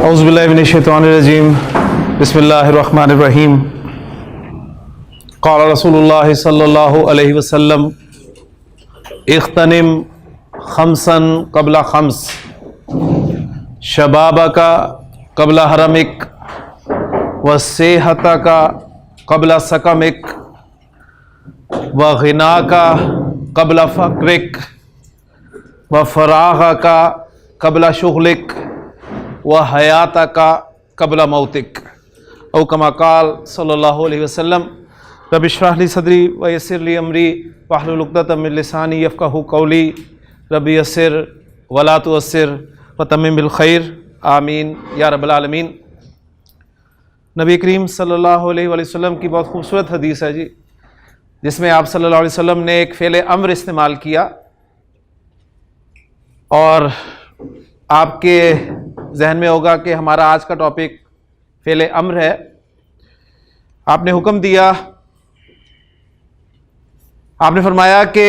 औज़ुबिल्लाहि मिनश्शैतानिर्रजीम बिस्मिल्लाहिर्रहमानिर्रहीम क़ाल रसूलुल्लाह सल्लल्लाहु अलैहि वसल्लम इख्तनिम खमसन क़ब्ला खम्स शबाबका क़ब्ला हरमिक व सेहतका क़ब्ला सकमिक व ग़िनाका क़ब्ला फ़क़्रिक व फ़राग़का क़ब्ला शुग़लिक व हयातका क़ब्ला मौतिक औ कमा क़ाल सल्लल्लाहु अलैहि वसल्लम रब्बि इश्रह ली सदरी व यस्सिर ली अमरी वहलुल उक़दतम मिन लिसानी यफ़क़हू क़ौली रब्बि यस्सिर वला तुअस्सिर व तम्मिम बिल खैर आमीन या रब्बल आलमीन। नबी करीम सल्लल्लाहु अलैहि वसल्लम की बहुत खूबसूरत हदीस है जी, जिसमें आप सल्लल्लाहु अलैहि वसल्लम ने एक फ़ेल अम्र इस्तेमाल किया और आपके जहन में होगा कि हमारा आज का टॉपिक फ़ेल अम्र है। आपने हुक्म दिया, आपने फरमाया कि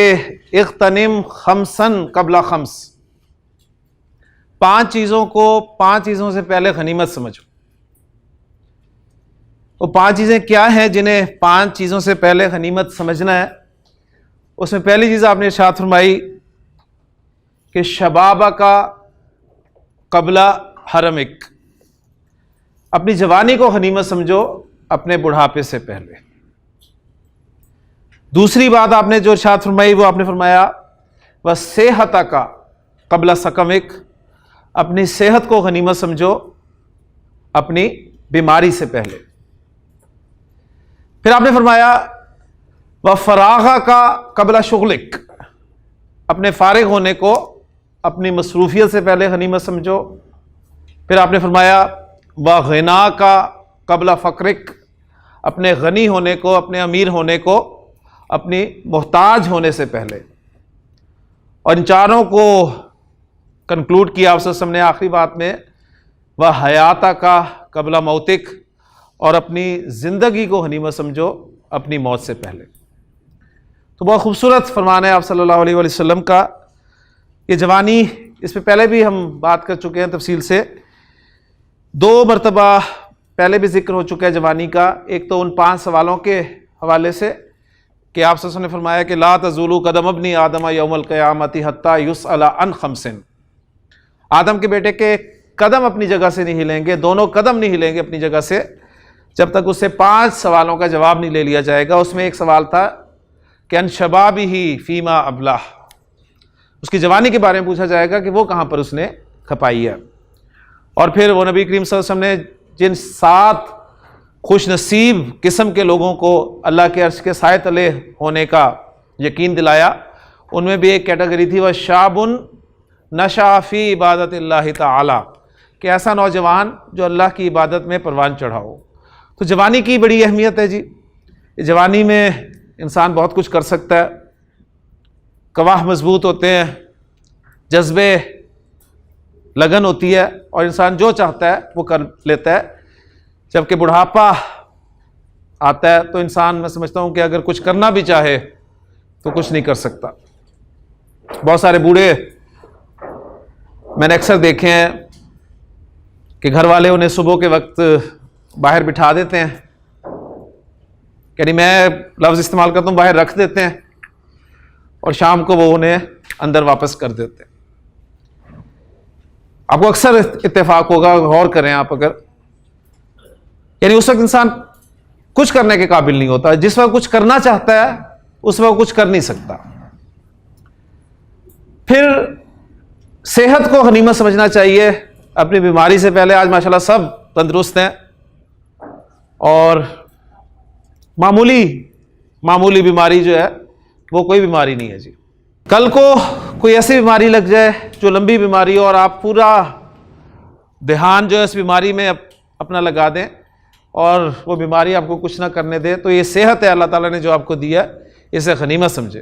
इख्तनिम खमसन क़ब्ला खम्स, पांच चीज़ों को पांच चीज़ों से पहले गनीमत समझो। वो पांच चीज़ें क्या हैं जिन्हें पांच चीज़ों से पहले गनीमत समझना है? उसमें पहली चीज़ आपने इरशाद फरमाई कि शबाबका क़ब्ला हरमिक, अपनी जवानी को गनीमत समझो अपने बुढ़ापे से पहले। दूसरी बात आपने जो इरशाद फरमाई वो आपने फरमाया व सेहतका क़ब्ला सकमिक, अपनी सेहत को गनीमत समझो अपनी बीमारी से पहले। फिर आपने फरमाया व फ़राग़का क़ब्ला शुग़लिक, अपने फारिग होने को अपनी मसरूफियत से पहले गनीमत समझो। फिर आपने फरमाया व ग़िनाका क़ब्ला फ़क़्रिक, अपने गनी होने को, अपने अमीर होने को अपनी मोहताज होने से पहले। और इन चारों को कंक्लूड किया आप सबने आखिरी बात में व हयातका क़ब्ला मौतिक, और अपनी ज़िंदगी को गनीमत समझो अपनी मौत से पहले। तो बहुत खूबसूरत फरमान है आप सल्लल्लाहु अलैहि वसल्लम का। ये जवानी, इस पर पहले भी हम बात कर चुके हैं तफसील से, दो मरतबा पहले भी जिक्र हो चुका है जवानी का। एक तो उन 5 सवालों के हवाले से कि आप सल्लल्लाहु अलैहि वसल्लम ने फरमाया कि ला तज़ूलु कदम अब्नी आदम यौमल क़यामति हत्ता युसअला अन खम्सिन, आदम के बेटे के कदम अपनी जगह से नहीं हिलेंगे, दोनों कदम नहीं हिलेंगे अपनी जगह से जब तक उससे 5 सवालों का जवाब नहीं ले लिया जाएगा। उसमें एक सवाल था कि अन शबाबिही फ़ीमा अबलाह, उसकी जवानी के बारे में पूछा जाएगा कि वो कहाँ पर उसने खपाई है। और फिर वो नबी करीम सल्लल्लाहु अलैहि वसल्लम ने जिन 7 खुश नसीब किस्म के लोगों को अल्लाह के अर्श के साए तले होने का यकीन दिलाया, उनमें भी एक कैटेगरी थी वह शाबुन नशा फ़ी इबादतिल्लाहि ताला, कि ऐसा नौजवान जो अल्लाह की इबादत में परवान चढ़ा हो। तो जवानी की बड़ी अहमियत है जी। जवानी में इंसान बहुत कुछ कर सकता है, कवाह मजबूत होते हैं, जज्बे लगन होती है और इंसान जो चाहता है वो कर लेता है। जबकि बुढ़ापा आता है तो इंसान, मैं समझता हूँ कि अगर कुछ करना भी चाहे तो कुछ नहीं कर सकता। बहुत सारे बूढ़े मैंने अक्सर देखे हैं कि घर वाले उन्हें सुबह के वक्त बाहर बिठा देते हैं, यानी मैं लफ्ज़ इस्तेमाल करता हूँ, बाहर रख देते हैं और शाम को वो उन्हें अंदर वापस कर देते हैं। आपको अक्सर इत्तेफाक होगा, गौर करें आप अगर, यानी उस वक्त इंसान कुछ करने के काबिल नहीं होता, जिस वक्त कुछ करना चाहता है उस वक्त कुछ कर नहीं सकता। फिर सेहत को गनीमत समझना चाहिए अपनी बीमारी से पहले। आज माशाल्लाह सब तंदुरुस्त हैं और मामूली बीमारी जो है वो कोई बीमारी नहीं है जी। कल को कोई ऐसी बीमारी लग जाए जो लंबी बीमारी हो और आप पूरा ध्यान जो है इस बीमारी में अपना लगा दें और वो बीमारी आपको कुछ ना करने दे, तो ये सेहत है अल्लाह ताला ने जो आपको दिया, इसे गनीमत समझे।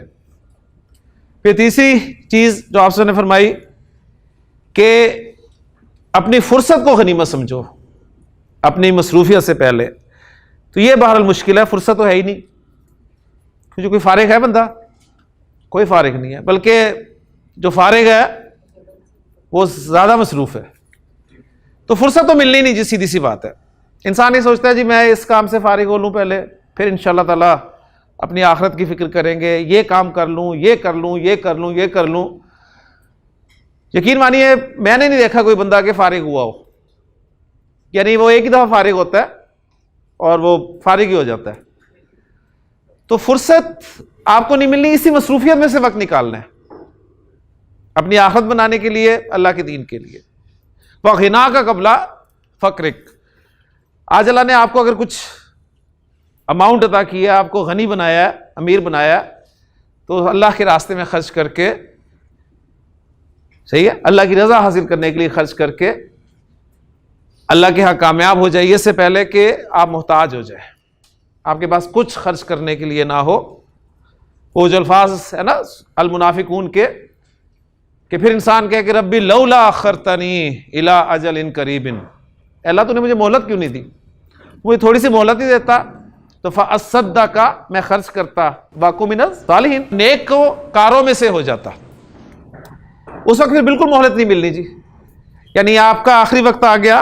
फिर तीसरी चीज़ जो आप सबने फरमाई कि अपनी फुर्सत को गनीमत समझो अपनी मसरूफियत से पहले। तो ये बहरहाल मुश्किल है, फुर्सत तो है ही नहीं, क्योंकि कोई फारिग है बंदा? कोई फारिग नहीं है, बल्कि जो फारिग है वो ज़्यादा मसरूफ़ है। तो फुर्सत तो मिलनी नहीं जी, सीधी सी बात है। इंसान ये सोचता है जी मैं इस काम से फारिग हो लूँ पहले, फिर इंशाअल्लाह ताला अपनी आखिरत की फिक्र करेंगे, ये काम कर लूँ, ये कर लूँ, ये कर लूँ, ये कर लूँ। यकीन मानिए मैंने नहीं देखा कोई बंदा के फारिग हुआ हो, यानी वो एक ही दफ़ा फारिग होता है और वो फारिग ही हो जाता है। तो फुर्सत आपको नहीं मिलनी, इसी मसरूफियत में से वक्त निकालना है अपनी आखिरत बनाने के लिए, अल्लाह के दीन के लिए। वग़िना का कबला फ़क्रिक, आज अल्लाह ने आपको अगर कुछ अमाउंट अता किया, आपको गनी बनाया, अमीर बनाया, तो अल्लाह के रास्ते में खर्च करके, सही है, अल्लाह की रज़ा हासिल करने के लिए खर्च करके अल्लाह के यहाँ कामयाब हो जाइए, इससे पहले कि आप मोहताज हो जाए, आपके पास कुछ खर्च करने के लिए ना हो। वो जो अल्फाज है ना अल मुनाफिकून के, कि फिर इंसान कहे कि रब्बी लौला अखरतनी इला अजलिन करीबिन, अल्लाह तूने मुझे मोहलत क्यों नहीं दी, मुझे थोड़ी सी मोहलत ही देता तो फ़अस्सद्दा का मैं खर्च करता, वाकु मिनज़ सालिहीन, नेक को कारों में से हो जाता। उस वक्त फिर बिल्कुल मोहलत नहीं मिलनी जी, यानी आपका आखिरी वक्त आ गया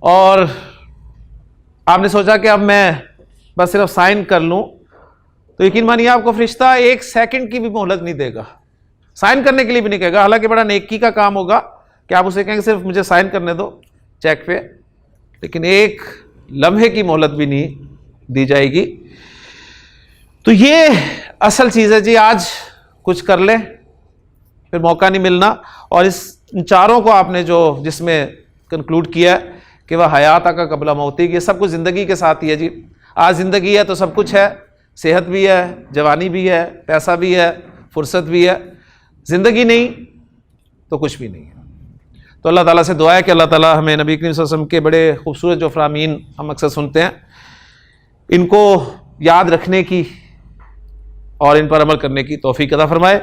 और आपने सोचा कि अब मैं बस सिर्फ साइन कर लूं, तो यकीन मानिए आपको फरिश्ता एक सेकंड की भी मोहलत नहीं देगा, साइन करने के लिए भी नहीं कहेगा। हालांकि बड़ा नेकी का काम होगा कि आप उसे कहेंगे सिर्फ मुझे साइन करने दो चेक पे, लेकिन एक लम्हे की मोहलत भी नहीं दी जाएगी। तो ये असल चीज़ है जी, आज कुछ कर ले फिर मौका नहीं मिलना। और इस चारों को आपने जो जिसमें कंक्लूड किया कि वह हयात का कबला मौती, ये सब कुछ ज़िंदगी के साथ ही है जी। आज ज़िंदगी है तो सब कुछ है, सेहत भी है, जवानी भी है, पैसा भी है, फुर्सत भी है। ज़िंदगी नहीं तो कुछ भी नहीं है। तो अल्लाह ताला से दुआ है कि अल्लाह ताला हमें नबी करीम सल्लल्लाहु अलैहि वसल्लम के बड़े खूबसूरत जो फरामीन हम अक्सर सुनते हैं, इनको याद रखने की और इन पर अमल करने की तौफीक अता फरमाए।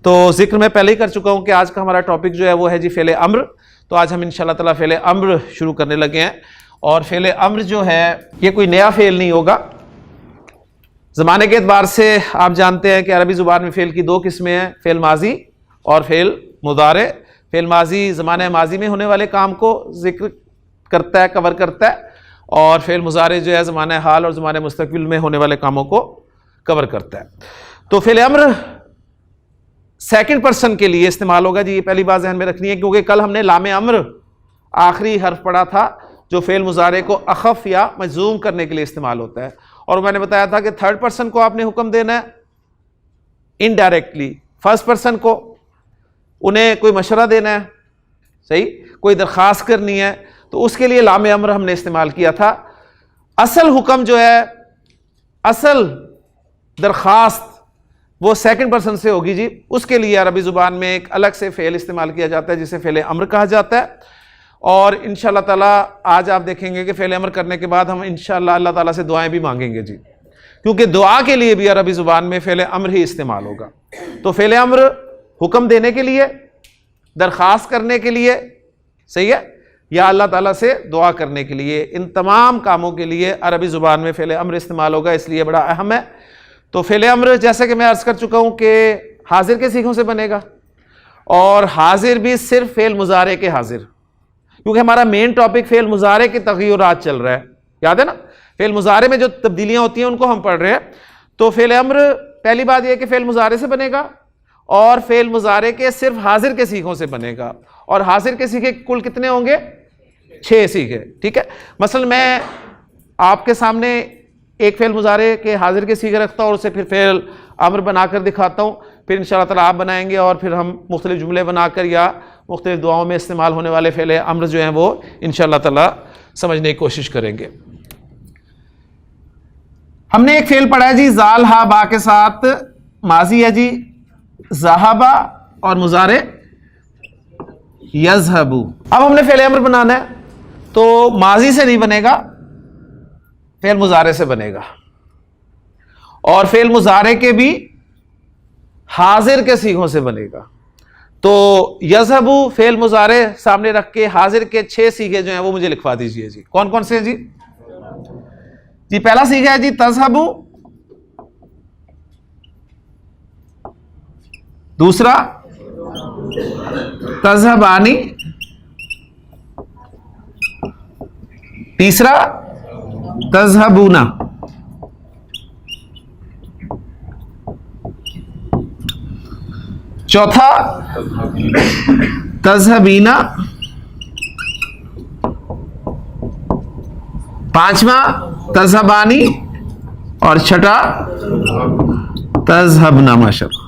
तो जिक्र मैं पहले ही कर चुका हूँ कि आज का हमारा टॉपिक जो है वो है जी फ़ेल अम्र। तो आज हम इंशाअल्लाह ताला फ़ेल अम्र शुरू करने लगे हैं। और फ़ेल अम्र जो है ये कोई नया फ़ेल नहीं होगा। ज़माने के एतबार से आप जानते हैं कि अरबी ज़ुबान में फ़ेल की दो किस्में हैं, फ़ेल माजी और फ़ेल मुदारे। फ़ेल माजी ज़माने माजी में होने वाले काम को जिक्र करता है, कवर करता है, और फ़ेल मुजारे जो है ज़माने हाल और ज़माने मुस्तक़बिल में होने वाले कामों को कवर करता है। तो फ़ेल अम्र सेकंड पर्सन के लिए इस्तेमाल होगा जी, ये पहली बात ज़हन में रखनी है, क्योंकि कल हमने लाम अम्र आखिरी हर्फ पढ़ा था जो फ़ेल मुजारे को अखफ़ या मजूम करने के लिए इस्तेमाल होता है। और मैंने बताया था कि थर्ड पर्सन को आपने हुक्म देना है इनडायरेक्टली, फर्स्ट पर्सन को उन्हें कोई मशवरा देना है, सही, कोई दरख्वास्त करनी है, तो उसके लिए लाम अम्र हमने इस्तेमाल किया था। असल हुक्म जो है, असल दरख्वास्त वो सेकंड पर्सन से होगी जी। उसके लिए अरबी ज़ुबान में एक अलग से फ़ेल इस्तेमाल किया जाता है जिसे फ़ेल अम्र कहा जाता है। और इंशाअल्लाह ताला आज आप देखेंगे कि फ़ेल अम्र करने के बाद हम इंशाअल्लाह अल्लाह ताला से दुआएं भी मांगेंगे जी, क्योंकि दुआ के लिए भी अरबी ज़ुबान में फ़ेल अम्र ही इस्तेमाल होगा। तो फ़ेल अम्र हुक्म देने के लिए, दरख्वास्त करने के लिए, सही है, या अल्लाह ताला से दुआ करने के लिए, इन तमाम कामों के लिए अरबी ज़ुबान में फ़ेल अम्र इस्तेमाल होगा, इसलिए बड़ा अहम है। तो फ़ेल अम्र जैसे कि मैं अर्ज़ कर चुका हूँ कि हाजिर के सीखों से बनेगा, और हाजिर भी सिर्फ फ़ेल मुजारे के हाजिर, क्योंकि हमारा मेन टॉपिक फ़ेल मुजारे के तग़य्युरात चल रहा है, याद है ना, फ़ेल मुजारे में जो तब्दीलियाँ होती हैं उनको हम पढ़ रहे हैं। तो फ़ेल अम्र पहली बात यह है कि फ़ेल मुजारे से बनेगा, और फ़ेल मुजारे के सिर्फ हाजिर के सीखों से बनेगा। और हाजिर के सीखे कुल कितने होंगे? 6 सीखे, ठीक है। मसलन मैं आपके सामने एक फ़ेल मुजारे के हाजिर के सीखे रखता हूँ और उसे फिर फ़ेल अम्र बनाकर दिखाता हूँ, फिर इंशाअल्लाह ताला आप बनाएंगे, और फिर हम मुख्तलिफ जुमले बनाकर या मुख्तलिफ दुआओं में इस्तेमाल होने वाले फ़ेल अम्र जो हैं वो इंशाअल्लाह ताला समझने की कोशिश करेंगे। हमने एक फ़ेल पढ़ा है जी ज़ाल हा बा के साथ, माजी है जी ज़हाबा और मुजारे यज़हबू। अब हमने फ़ेल अम्र बनाना है, तो माजी से नहीं बनेगा, फ़ेल मुजारे से बनेगा, और फ़ेल मुजारे के भी हाजिर के सीखों से बनेगा। तो यज़हबू फ़ेल मुजारे सामने रख के हाजिर के 6 सीखे जो हैं वो मुझे लिखवा दीजिए जी। कौन कौन से हैं जी? जी पहला सीखा है जी तज़हबू, दूसरा तज़हबानी, तीसरा तज़हबूना, चौथा तज़हबीना, पांचवा तज़हबानी और छठा तज़हबना। माशाअल्लाह।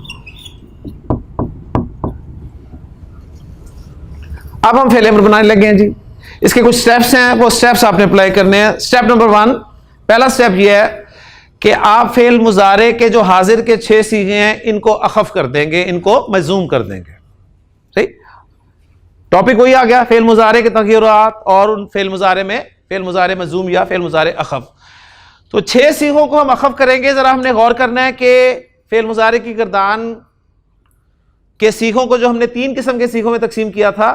अब हम फेल अमर बनाने लगे हैं जी। इसके कुछ स्टेप्स हैं, वो स्टेप्स आपने अप्लाई करने हैं। स्टेप नंबर 1, पहला स्टेप ये है कि आप फेल मुजारे के जो हाजिर के 6 सीगे हैं इनको अखफ कर देंगे, इनको मजूम कर देंगे। सही, टॉपिक वही आ गया, फेल मुजारे के तगय्युरात और उन फेल मुजारे में फेल मुजारे मजूम या फेल मुजारे अखफ। तो 6 सीगों को हम अखफ करेंगे। जरा हमने गौर करना है कि फेल मुजारे की गर्दान के सीगों को जो हमने 3 किस्म के सीगों में तकसीम किया था,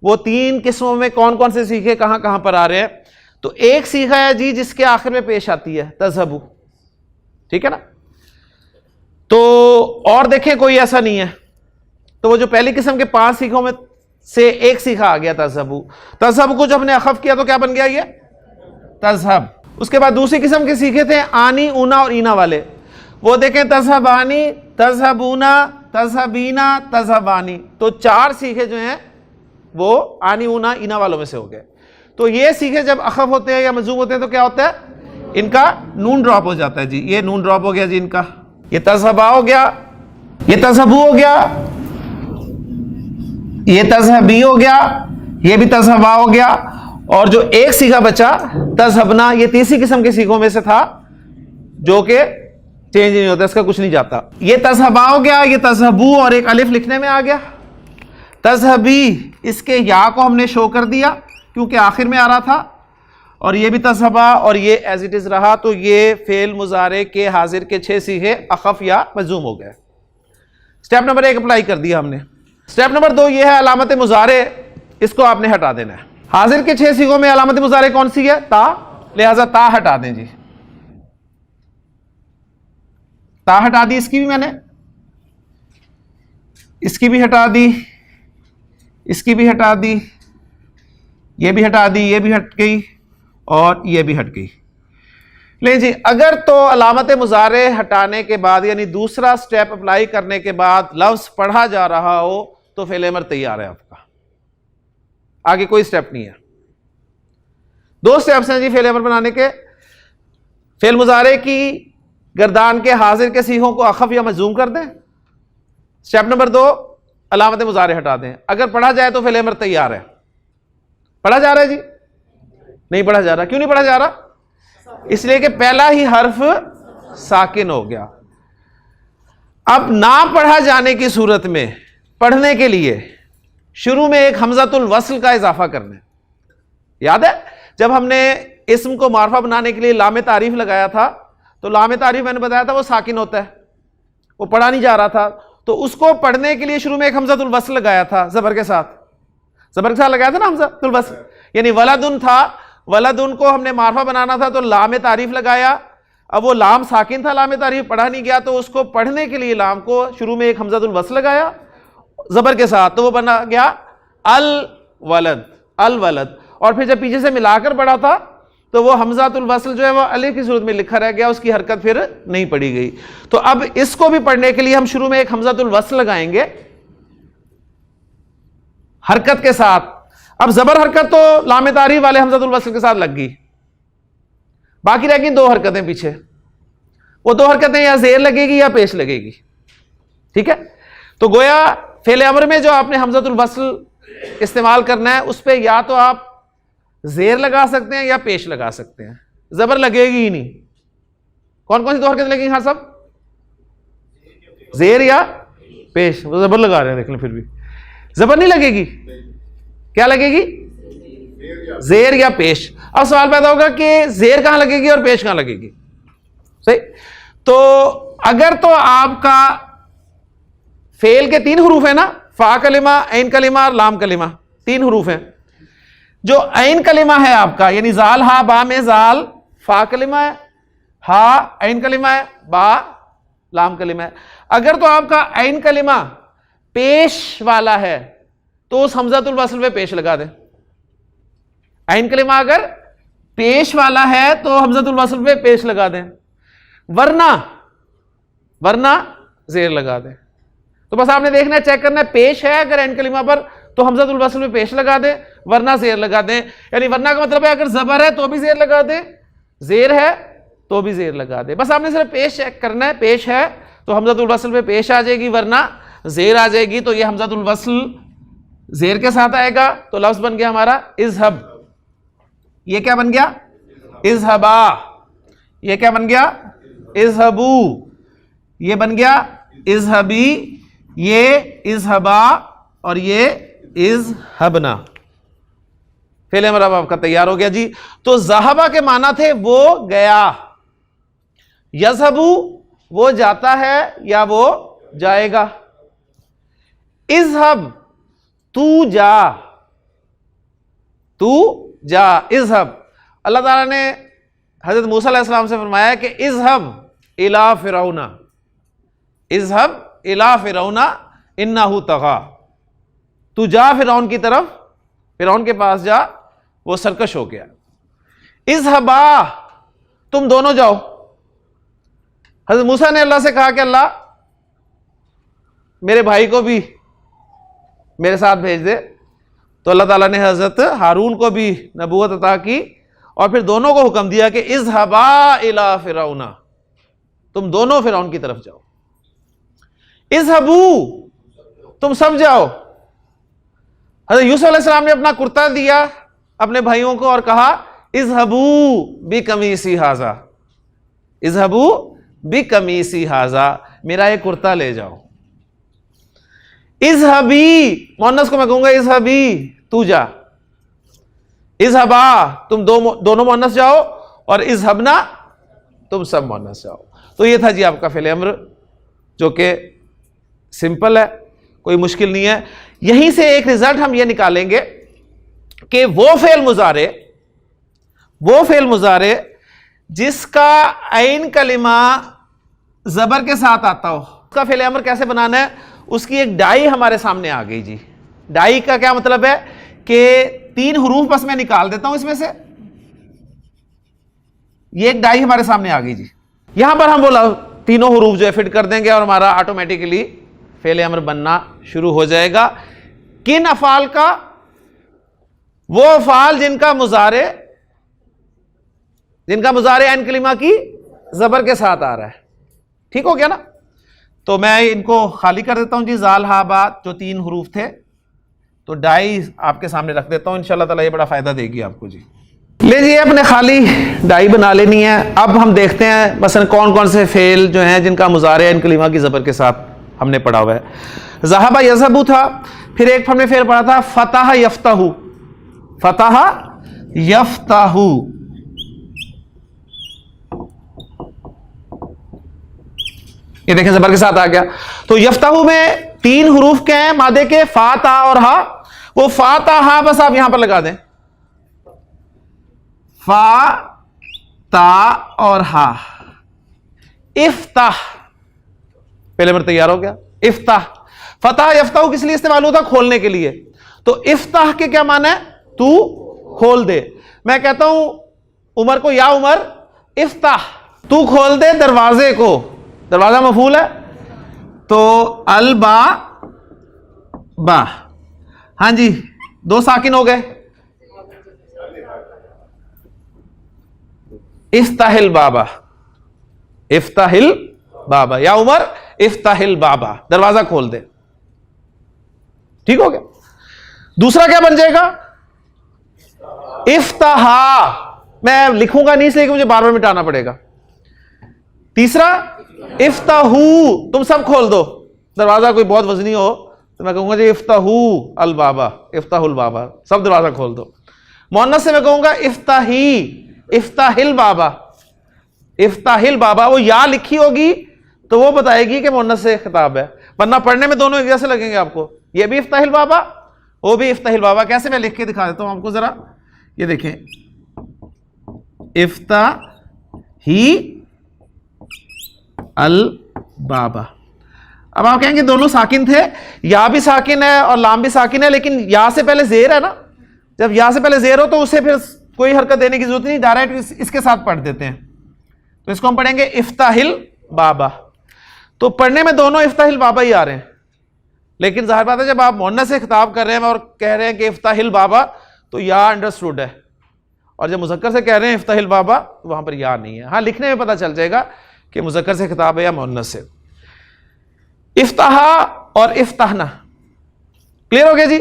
वो 3 किस्मों में कौन कौन से सीखे कहां कहां पर आ रहे हैं। तो एक सीखा है जी जिसके आखिर में पेश आती है तज़हबू, ठीक है ना। तो और देखें कोई ऐसा नहीं है। तो वो जो पहली किस्म के 5 सीखों में से एक सीखा आ गया तज़हबू। तज़हब को जब हमने अखफ किया तो क्या बन गया ये तज़हब। उसके बाद दूसरी किस्म के सीखे थे आनी, ऊना और ईना वाले। वो देखें तज़हबानी, तज़हबूना, तज़हबीना, तज़हबानी। तो 4 सीखे जो हैं वो आनी, ऊना, ईना वालों में से हो गए। तो ये सीखे जब अखफ होते हैं या मजूम होते हैं तो क्या होता है, इनका नून ड्रॉप हो जाता है जी। ये नून ड्रॉप हो गया जी इनका। ये तज़हबा हो गया, ये तज़हबू हो गया, ये तज़हबी हो गया, ये भी तज़हबा हो गया। और जो एक सीखा बचा तज़हबना, ये तीसरी किस्म के सीखों में से था जो कि चेंज नहीं होता, इसका कुछ नहीं जाता। ये तज़हबा हो गया, ये तज़हबू और एक अलिफ लिखने में आ गया। तज़हबी, इसके या को हमने शो कर दिया क्योंकि आखिर में आ रहा था। और ये भी तज़हबा और ये एज इट इज रहा। तो ये फेल मुजारे के हाजिर के 6 सीखे अखफ या मजूम हो गए। स्टेप नंबर 1 अप्लाई कर दिया हमने। स्टेप नंबर 2 ये है अलामत मुजारे, इसको आपने हटा देना है। हाजिर के 6 सीखों में अलामत मुजारे कौन सी है, ता, लिहाजा ता हटा दें जी। ता हटा दी, इसकी भी मैंने, इसकी भी हटा दी, इसकी भी हटा दी, ये भी हटा दी, ये भी हट गई और ये भी हट गई। ले जी, अगर तो अलामत मुजारे हटाने के बाद यानी दूसरा स्टेप अप्लाई करने के बाद लफ्ज पढ़ा जा रहा हो तो फेल अमर तैयार है आपका, आगे कोई स्टेप नहीं है। 2 स्टेप्स हैं जी फेल अमर बनाने के। फेल मुजारे की गर्दान के हाजिर के सीखों को अखफ या मजूम कर दें। स्टेप नंबर 2 अलामत मुजारे हटा दें। अगर पढ़ा जाए तो फेल अमर तैयार है। पढ़ा जा रहा है जी, नहीं पढ़ा जा रहा। क्यों नहीं पढ़ा जा रहा, इसलिए कि पहला ही हर्फ साकिन हो गया। अब ना पढ़ा जाने की सूरत में पढ़ने के लिए शुरू में एक हमज़तुल वस्ल का इजाफा करना है। याद है जब हमने इस्म को मारफा बनाने के लिए लाम तारीफ लगाया था, तो लाम तारीफ मैंने बताया था वो साकिन होता है, वो पढ़ा नहीं जा रहा था। तो उसको पढ़ने के लिए शुरू में एक हमज़तुल वस्ल लगाया था, जबर के साथ, जबर के साथ लगाया था ना हमज़तुल वस्ल। यानी वलदुन था, वलदुन को हमने मारफा बनाना था तो लाम तारीफ लगाया। अब वो लाम साकिन था, लाम तारीफ पढ़ा नहीं गया, तो उसको पढ़ने के लिए लाम को शुरू में एक हमज़तुल वस्ल लगाया जबर के साथ, तो वो बना गया अल वलद, अल वलद। और फिर जब पीछे से मिलाकर पढ़ा था तो वो हमज़तुल वस्ल जो है वो अलिफ की सूरत में लिखा रह गया, उसकी हरकत फिर नहीं पढ़ी गई। तो अब इसको भी पढ़ने के लिए हम शुरू में एक हमज़तुल वस्ल लगाएंगे हरकत के साथ। अब जबर हरकत तो लाम तारीफ वाले हमज़तुल वस्ल के साथ लग गई, बाकी रह गई 2 हरकतें पीछे। वो 2 हरकतें या ज़ेर लगेगी या पेश लगेगी, ठीक है। तो गोया फेल अमर में जो आपने हमज़तुल वस्ल इस्तेमाल करना है उस पर या तो आप ज़ेर लगा सकते हैं या पेश लगा सकते हैं, जबर लगेगी ही नहीं। कौन कौन सी 2 हरकतें लगेंगी, हाँ सब, ज़ेर या पेश। वो जबर लगा रहे हैं, देख लें, फिर भी जबर नहीं लगेगी, क्या लगेगी, ज़ेर या पेश। अब सवाल पैदा होगा कि ज़ेर कहां लगेगी और पेश कहां लगेगी। सही, तो अगर तो आपका फेल के 3 हरूफ है ना, फा कलिमा, ऐन कलिमा और लाम कलिमा, 3 हरूफ हैं। जो ऐन कलिमा है आपका, यानी जाल हा बा में जाल फा कलिमा है, हा ऐन कलिमा है, बा लाम कलिमा है। अगर तो आपका ऐन कलिमा पेश वाला है तो उस हमज़तुल वस्ल पे पेश लगा दें। ऐन कलिमा अगर पेश वाला है तो हमजतुल वस्ल पे पेश लगा दें, वरना जेर लगा दें। तो बस आपने देखना है, चेक करना है, पेश है अगर एन कलिमा पर तो हमजतुल वस्ल पे पेश लगा दें, वरना जेर लगा दें। यानी वरना का मतलब है अगर जबर है तो भी जेर लगा दें, जेर है तो भी जेर लगा दें। बस आपने सिर्फ पेश चेक करना है, पेश है तो हमजतुल वस्ल पे पेश आ जाएगी, वरना जेर आ जाएगी। तो ये हमजतुल वस्ल जेर के साथ आएगा तो लफ्ज बन गया हमारा इज़हब। ये क्या बन गया? इज़हबा। ये क्या बन गया? इज़हबू। ये बन गया इज़हबी, ये इज़हबा और ये इज़हबना। फेल अमर अब आपका तैयार हो गया जी। तो ज़हबा के माना थे वो गया, यज़हबू वो जाता है या वो जाएगा, इज़हब तू जा, तू जा, इज़हब। अल्लाह ताला ने हज़रत मूसा अलैहिस्सलाम से फरमाया कि इज़हब इला फिरौना, इज़हब इला फिरौना इन्नहु तग़ा, तू जा फिरौन की तरफ, फिरौन के पास जा, वो सरकश हो गया। इज़हबा तुम दोनों जाओ। हज़रत मूसा ने अल्लाह से कहा कि अल्लाह मेरे भाई को भी मेरे साथ भेज दे। तो अल्लाह ताला ने हज़रत हारून को भी नबूवत अता की और फिर दोनों को हुक्म दिया कि इज़हबा इला फिरौना, तुम दोनों फिरौन की तरफ जाओ। इज़हबू तुम सब जाओ। हज़रत यूसुफ अलैहिस्सलाम ने अपना कुर्ता दिया अपने भाइयों को और कहा इज़हबू बि कमीसी हाजा, इज़हबू बि कमीसी हाजा, मेरा ये कुर्ता ले जाओ। इज़हबी मुअन्नस को मैं कहूंगा इज़हबी तू जा, इज़हबा तुम दोनों मुअन्नस जाओ और इज़हबना तुम सब मुअन्नस जाओ। तो ये था जी आपका फ़िल अम्र जो कि सिंपल है, कोई मुश्किल नहीं है। यहीं से एक रिजल्ट हम ये निकालेंगे कि वो फ़ेल मुज़ारे जिसका ऐन कलिमा ज़बर के साथ आता हो, उसका फ़िल अम्र कैसे बनाना है, उसकी एक डाई हमारे सामने आ गई जी। डाई का क्या मतलब है कि 3 हरूफ बस मैं निकाल देता हूं इसमें से, ये एक डाई हमारे सामने आ गई जी। यहां पर हम बोला तीनों हरूफ जो है फिट कर देंगे और हमारा ऑटोमेटिकली फ़ेल अम्र बनना शुरू हो जाएगा। किन अफ़ाल का? वो अफ़ाल जिनका मुज़ारे ऐन कलिमा की ज़बर के साथ आ रहा है। ठीक हो गया ना? तो मैं इनको खाली कर देता हूं जी, ज़ाल हा बा जो 3 हरूफ थे, तो डाई आपके सामने रख देता हूं। इंशाल्लाह ताला ये बड़ा फ़ायदा देगी आपको जी। ले जी अपने खाली डाई बना लेनी है। अब हम देखते हैं मसलन कौन कौन से फ़ेल जो हैं जिनका मुज़ारे ऐन कलिमा की ज़बर के साथ हमने पढ़ा हुआ है। ज़हबा यज़हबू था, फिर एक हमने फ़ेल पढ़ा था फ़तह यफ़तहू, फ़तह यफ़तहू। ये देखें ज़बर के साथ आ गया। तो यफ़तहू में 3 हरूफ के हैं मादे के, फ़ा ता और हा। वो फ़ा ता हा बस आप यहां पर लगा दें, फ़ा ता और हा। इफ्ताह, पहले मेरा तैयार हो गया। इफ्ताह, फ़तह यफ़तहू किस लिए इस्तेमाल होता? खोलने के लिए। तो इफ्ताह के क्या माना है? तू खोल दे। मैं कहता हूं उमर को, या उमर इफ्ताह, तू खोल दे दरवाजे को। दरवाजा मफूल है तो अल बा बा, हाँ जी 2 साकिन हो गए। इफ्ताहिल बाबा, इफ्ताहिल बाबा, या उमर इफ्ताहिल बाबा, दरवाजा खोल दे। ठीक हो गया। दूसरा क्या बन जाएगा? इफ्ताहा, मैं लिखूंगा नहीं इसलिए कि मुझे बार बार मिटाना पड़ेगा। तीसरा इफ्ताहू, तुम सब खोल दो। दरवाजा कोई बहुत वजनी हो तो मैं कहूंगा जी इफ्ताहू अल बाबा, इफ्ताहुल बाबा, सब दरवाजा खोल दो। मुअन्नस से मैं कहूंगा इफ्ताही, इफ्ताहिल बाबा, इफ्ताहिल बाबा। वो या लिखी होगी तो वो बताएगी कि मुअन्नस से खिताब है, वरना पढ़ने में दोनों एक जैसे लगेंगे आपको। ये भी इफ्ताहिल बाबा, वो भी इफ्ताहिल बाबा। कैसे? मैं लिख के दिखा देता हूं आपको जरा। ये देखें, इफ्ताही अल बाबा। अब आप कहेंगे दोनों साकिन थे, या भी साकिन है और लाम भी साकिन है, लेकिन या से पहले जेर है ना। जब या से पहले जेर हो तो उसे फिर कोई हरकत देने की जरूरत नहीं, डायरेक्ट इसके साथ पढ़ देते हैं। तो इसको हम पढ़ेंगे इफ्ताहिल बाबा। तो पढ़ने में दोनों इफ्ताहिल बाबा ही आ रहे हैं, लेकिन जाहिर बात है जब आप मुअन्नस से खिताब कर रहे हैं और कह रहे हैं कि इफ्ताहिल बाबा, तो या अंडरस्टूड है, और जब मुज़क्कर से कह रहे हैं इफ्ताहिल बाबा तो वहां पर या नहीं है। हाँ, लिखने में पता चल जाएगा कि मुज़क्कर से खिताब है या मुअन्नस से। इफ्ताहा और इफ्ताहना क्लियर हो गया जी।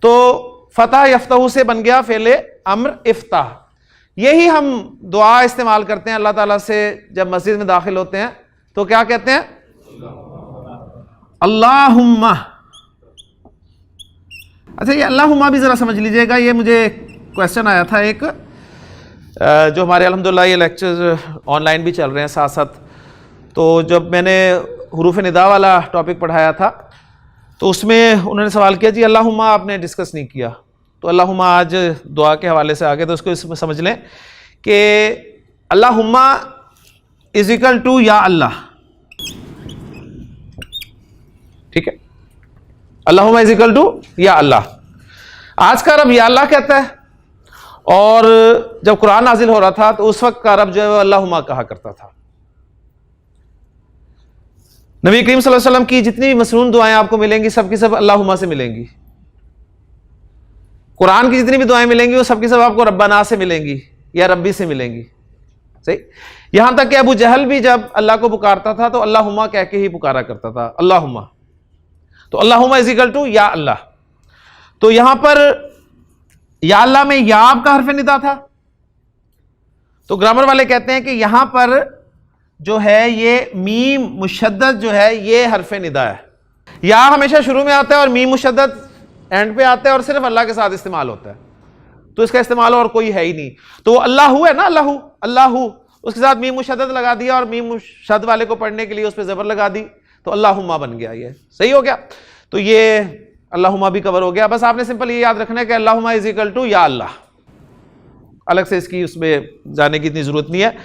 तो फतह यफ्तहू से बन गया फेले अम्र इफ्ताह। यही हम दुआ इस्तेमाल करते हैं अल्लाह ताला से जब मस्जिद में दाखिल होते हैं, तो क्या कहते हैं? अल्लाहुम्मा। अच्छा, ये अल्लाहुम्मा भी जरा समझ लीजिएगा, ये मुझे क्वेश्चन आया था एक, जो हमारे अल्हम्दुलिल्लाह ये लेक्चर्स ऑनलाइन भी चल रहे हैं साथ साथ। तो जब मैंने हुरूफ निदा वाला टॉपिक पढ़ाया था तो उसमें उन्होंने सवाल किया जी अल्लाहुम्मा आपने डिस्कस नहीं किया, तो अल्लाहुम्मा आज दुआ के हवाले से आगे, तो उसको इसमें समझ लें कि अल्लाहुम्मा इज इक्वल टू या अल्लाह। ठीक है, अल्लाहुम्मा इज इक्वल टू या अल्लाह। आज का अरब या अल्लाह कहता है, और जब कुरान नाजिल हो रहा था तो उस वक्त का अरब जो है वो अल्लाहुम्मा कहा करता था। नबी करीम सल्लल्लाहु अलैहि वसल्लम की जितनी भी मसनून दुआएं आपको मिलेंगी सब की सब अल्लाहुम्मा से मिलेंगी। कुरान की जितनी भी दुआएं मिलेंगी वो सब की सब आपको रब्बाना से मिलेंगी या रब्बी से मिलेंगी। सही, यहां तक कि अबू जहल भी जब अल्लाह को पुकारता था तो अल्लाहुम्मा कह के ही पुकारा करता था, अल्लाहुम्मा। तो अल्लाहुम्मा इज इक्वल टू या अल्लाह। तो यहां पर या अल्लाह में या आपका हर्फ निदा था, तो ग्रामर वाले कहते हैं कि यहां पर जो है ये मीम मुशद्दद जो है ये हर्फ निदा है। या हमेशा शुरू में आता है और मीम मुशद्दद एंड पे आता है और सिर्फ अल्लाह के साथ इस्तेमाल होता है, तो इसका इस्तेमाल और कोई है ही नहीं। तो अल्लाहू है ना, अल्लाहू अल्लाहू, उसके साथ मीम मुशद्दद लगा दिया और मीम मुशद्दद वाले को पढ़ने के लिए उस पर जबर लगा दी, तो अल्लाहुम्मा बन गया। ये सही हो गया। तो ये अल्लाहुम्मा भी कवर हो गया। बस आपने सिंपल ये याद रखना है कि अल्लाहुम्मा इज इक्वल टू या अल्लाह, अलग से इसकी उसमें जाने की इतनी जरूरत नहीं है।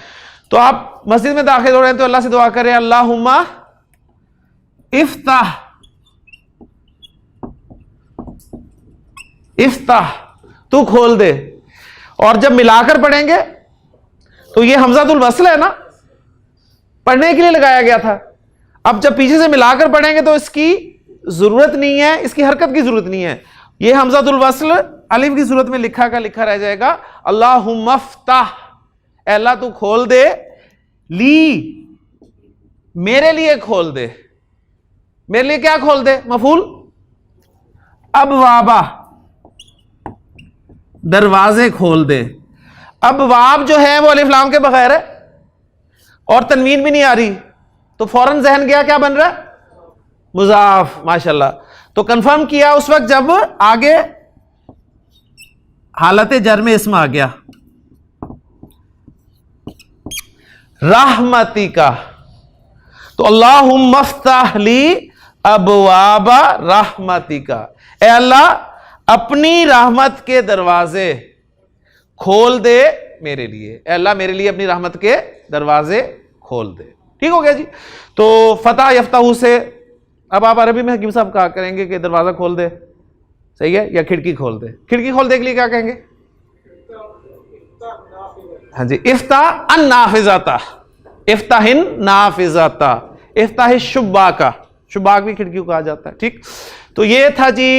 तो आप मस्जिद में दाखिल हो रहे हैं तो अल्लाह से दुआ करें अल्लाहुम्मा इफ्ताह, इफ्ताह तू खोल दे। और जब मिलाकर पढ़ेंगे तो ये हमजातुल वस्ल है ना, पढ़ने के लिए लगाया गया था। अब जब पीछे से मिलाकर पढ़ेंगे तो इसकी जरूरत नहीं है, इसकी हरकत की जरूरत नहीं है। ये हमजातुल वस्ल अलिफ की सूरत में लिखा का लिखा रह जाएगा। अल्लाहुम्मा इफ्ताह, अल्लाह तू खोल दे, ली मेरे लिए खोल दे। मेरे लिए क्या खोल दे? मफूल अब वाबा, दरवाजे खोल दे। अब वाब जो है वो अलिफ लाम के बगैर है और तनवीन भी नहीं आ रही, तो फौरन जहन गया क्या बन रहा है? मुजाफ। माशाल्लाह। तो कंफर्म किया उस वक्त जब आगे हालत जर में इसमें आ गया रहमती का, तो अल्लाहुम्मा इफ्ताह ली अबवाबा रहमती का, ए अल्लाह अपनी रहमत के दरवाजे खोल दे मेरे लिए। ए अल्लाह मेरे लिए अपनी रहमत के दरवाजे खोल दे। ठीक हो गया जी। तो फतह यफ्ताहू से अब आप अरबी में हकीम साहब कहा करेंगे कि दरवाजा खोल दे, सही है, या खिड़की खोल दे। खिड़की खोल दे के लिए क्या कहेंगे? हाँ जी, इफ्ता अन नाफिजाता, इफ्ताहिन नाफिजाता, इफ्ताहि शुब्बाका, शुब्बाक भी खिड़की को कहा जाता है। ठीक, तो ये था जी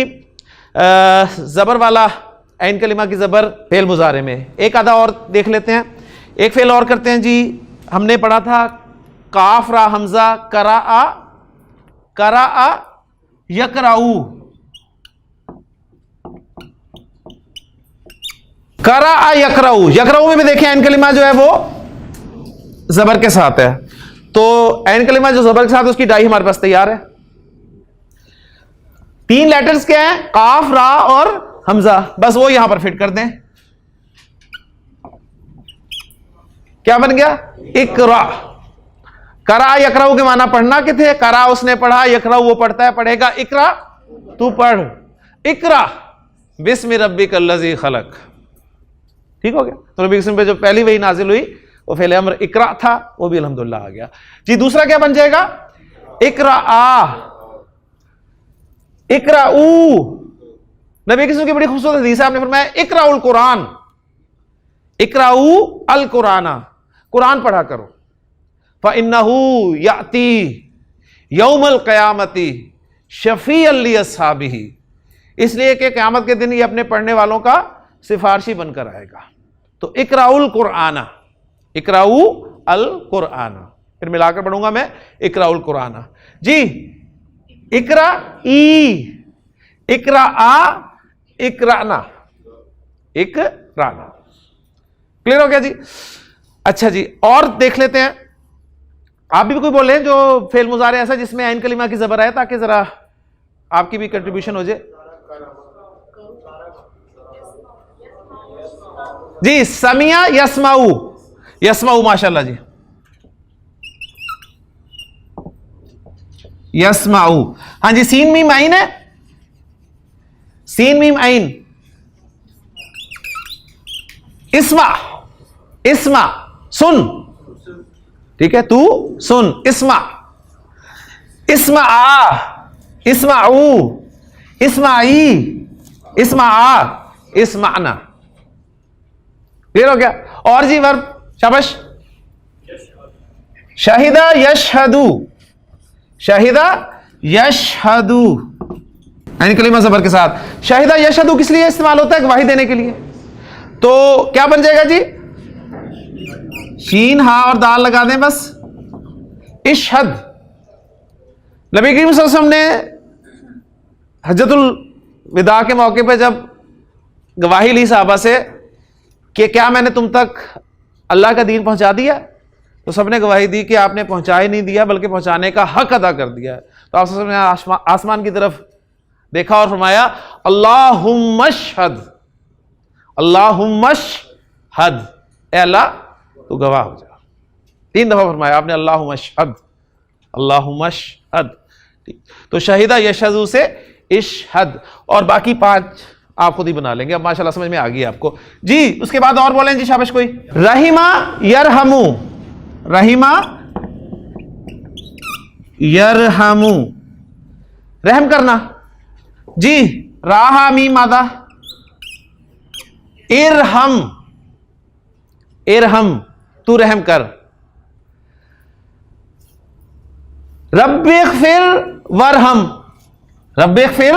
जबर वाला ऐन कलिमा की जबर फेल मुजारे में। एक आधा और देख लेते हैं, एक फेल और करते हैं जी। हमने पढ़ा था काफ रा हमजा करा करा यकराऊ, करा यकराऊ, यकराऊ में भी देखें ऐन कलिमा जो है वो जबर के साथ है। तो ऐन कलिमा जो जबर के साथ है उसकी डाई हमारे पास तैयार है। 3 लेटर्स क्या हैं? काफ रा और हमजा, बस वो यहां पर फिट कर दें। क्या बन गया? इकरा। करा यकराऊ के माना पढ़ना के थे, करा उसने पढ़ा, यकराऊ वो पढ़ता है, पढ़ेगा। इकरा तू पढ़, इकरा बिस्मि रब्बिकल्लज़ी खलक। ठीक हो गया। तो नबी पे जो पहली वही नाजिल हुई वो फेले अम्र इकरा था, वो भी अल्हम्दुलिल्लाह आ गया जी। दूसरा क्या बन जाएगा? इकरा आ, इकरा ऊ। नबी की बड़ी खूबसूरत हदीस है, आपने फरमाया इकराउल कुरान, इकराऊ अल कुराना, कुरान पढ़ा करो। फ़इन्नहु याती यौमल क़यामती शफ़ीअन लि अस्हाबिही, इसलिए कि क़यामत के दिन ये अपने पढ़ने वालों का सिफारशी बनकर आएगा। तो इकराउल कुराना, इकराऊ अल कुराना, फिर मिलाकर पढ़ूंगा मैं, इकराउल कुराना जी। इकरा ई, इकरा आ, इकराना, इकराना। क्लियर हो गया जी? अच्छा जी, और देख लेते हैं। आप भी कोई बोले जो फेल मुजारे ऐसा जिसमें ऐन कलीमा की जबर है, ताकि जरा आपकी भी कंट्रीब्यूशन हो जाए जी। समिया यस्माऊ, यस्माऊ माशाल्लाह जी, यस्माऊ। हाँ जी, सीन मीम आइन है, सीन मीम आइन। इस्मा, इस्मा सुन, ठीक है, तू सुन। इस्मा, इस्मा आ, इस्मा ऊ, इस्माई, इस्मा आ, इस्माना। क्लियर हो गया? और जी वर्ब, शाबाश। शाहिदा यशहदू, शाहिदा यशहदू, यानी कलीमा ज़बर के साथ। शाहिदा यशहदू किस लिए इस्तेमाल होता है? गवाही देने के लिए। तो क्या बन जाएगा जी? शीन हा और दाल लगा दें बस। इशहद, नबी करीम सल्लल्लाहु अलैहि वसल्लम ने हज्जतुल विदा के मौके पर जब गवाही ली साहबा से कि क्या मैंने तुम तक अल्लाह का दीन पहुंचा दिया, तो सबने गवाही दी कि आपने पहुंचा ही नहीं दिया बल्कि पहुंचाने का हक अदा कर दिया है। तो आप सबने आसमान की तरफ देखा और फरमाया अल्लाहुम्मा अशहद, अल्लाहुम्मा अशहद, ए अल्लाह तू गवाह हो जा। 3 दफा फरमाया आपने अल्लाहुम्मा अशहद, अल्लाहुम्मा अशहद। तो शहीदा यशहदू से इशहद, और बाकी 5 आप खुद ही बना लेंगे। अब माशाल्लाह समझ में आ गई आपको जी। उसके बाद और बोलें जी, शाबाश कोई। रहीमा यरहमू, रहीमा यरहमू, रहम करना जी। राहा मीम मादा, इरहम, इरहम तू रहम कर। रब्बिग़फिर वरहम, रब्बिग़फिर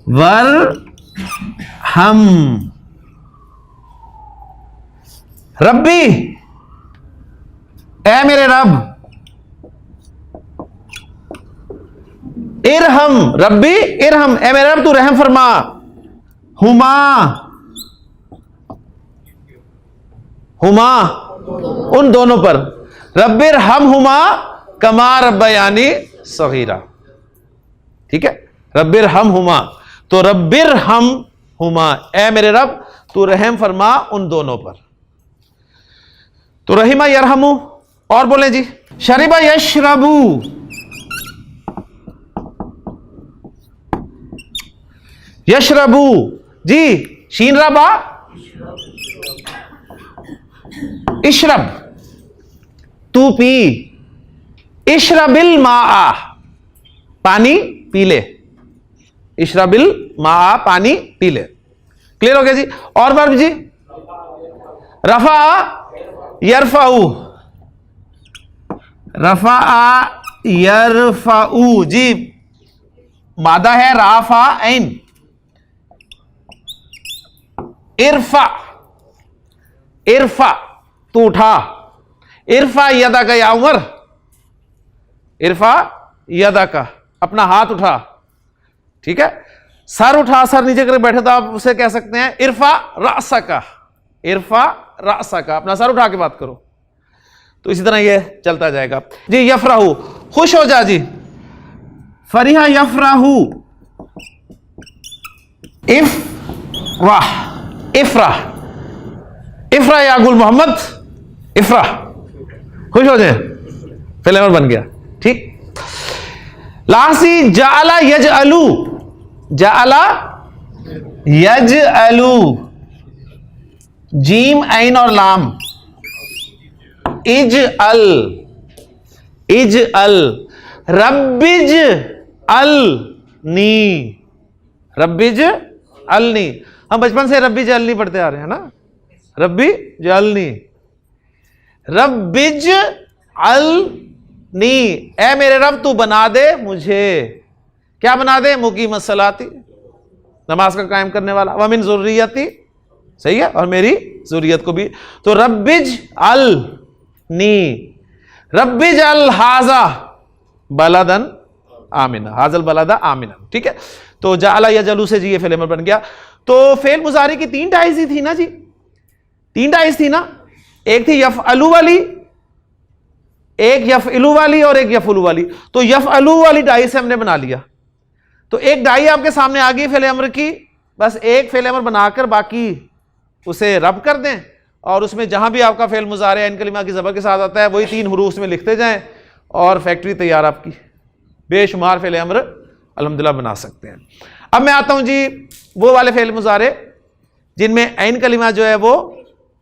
वरहम। रब्बी, ऐ मेरे रब। इरहम, रब्बी इरहम, ऐ मेरे रब तू रहम फरमा। हुमा, हुमा उन दोनों पर। रब्बिर हम हुमा कमा रब्बयानी सगीरा, ठीक है। रब्बिर हम हुमा, तो रब्बिर हम हुमा, ऐ मेरे रब तू रहम फरमा उन दोनों पर। तो रहीमा यरहमू। और बोले जी। शरीबा यशरबू, यशरबू जी। शीन रबा, इशरब तू पी। इशरबिल मा, पानी पी ले। इशरबिल मा, पानी पी ले। क्लियर हो गया जी। और वर्ब जी। रफा यरफाऊ, रफा यरफाऊ जी। मादा है राफा ऐन। इरफा, इरफा तू उठा। इरफा यदा का, या उमर, इरफा यदा का, अपना हाथ उठा, ठीक है। सर उठा, सर नीचे करके बैठे तो आप उसे कह सकते हैं इरफा रासा का, इरफा रासा का, अपना सर उठा के बात करो। तो इसी तरह ये चलता जाएगा जी। यफराहू, खुश हो जा जी। फरिहा यफराहू, इफराह, इफराह, इफरा या गुल मोहम्मद, इफराह, खुश हो जाए, फिल अमर बन गया, ठीक। लासी जाला यजअलू, जाला यजअलू, जीम ऐन और लाम। इज अल, इज अल। रब्बिज अल नी, रब्बिज अल नी। हम बचपन से रब्बी जलनी पढ़ते आ रहे हैं ना, रब्बी जलनी, रब्बिज अलनी, ए मेरे रब तू बना दे मुझे, क्या बना दे, मुकीम सलाती, नमाज का कायम करने वाला, वमिन ज़ुर्रियती, सही है, और मेरी ज़ुर्रियत को भी। तो रब्बिज अल नी, रब्बिज अल हाजा बलदन आमिना, हाजल बलदा आमिना, ठीक है। तो जाला या जलू से जी ये फेल अमर बन गया। तो फेल मुजारी की 3 टाइज ही थी ना जी, 3 टाइज थी ना, एक थी यफ़अलु वाली, एक यफ़इलु वाली और एक यफ़उलु वाली। तो यफ़अलु वाली डाई से हमने बना लिया, तो एक डाई आपके सामने आ गई फेल अमर की, बस एक फेल अमर बनाकर बाकी उसे रब कर दें, और उसमें जहां भी आपका फेल मुजारे इन कलिमा की ज़बर के साथ आता है वही 3 हरूफ में लिखते जाएं, और फैक्ट्री तैयार आपकी, बेशुमार फेल अमर अल्हम्दुलिल्लाह बना सकते हैं। अब मैं आता हूं जी वो वाले फेल मुजारे जिनमें ऐन कलिमा जो है वो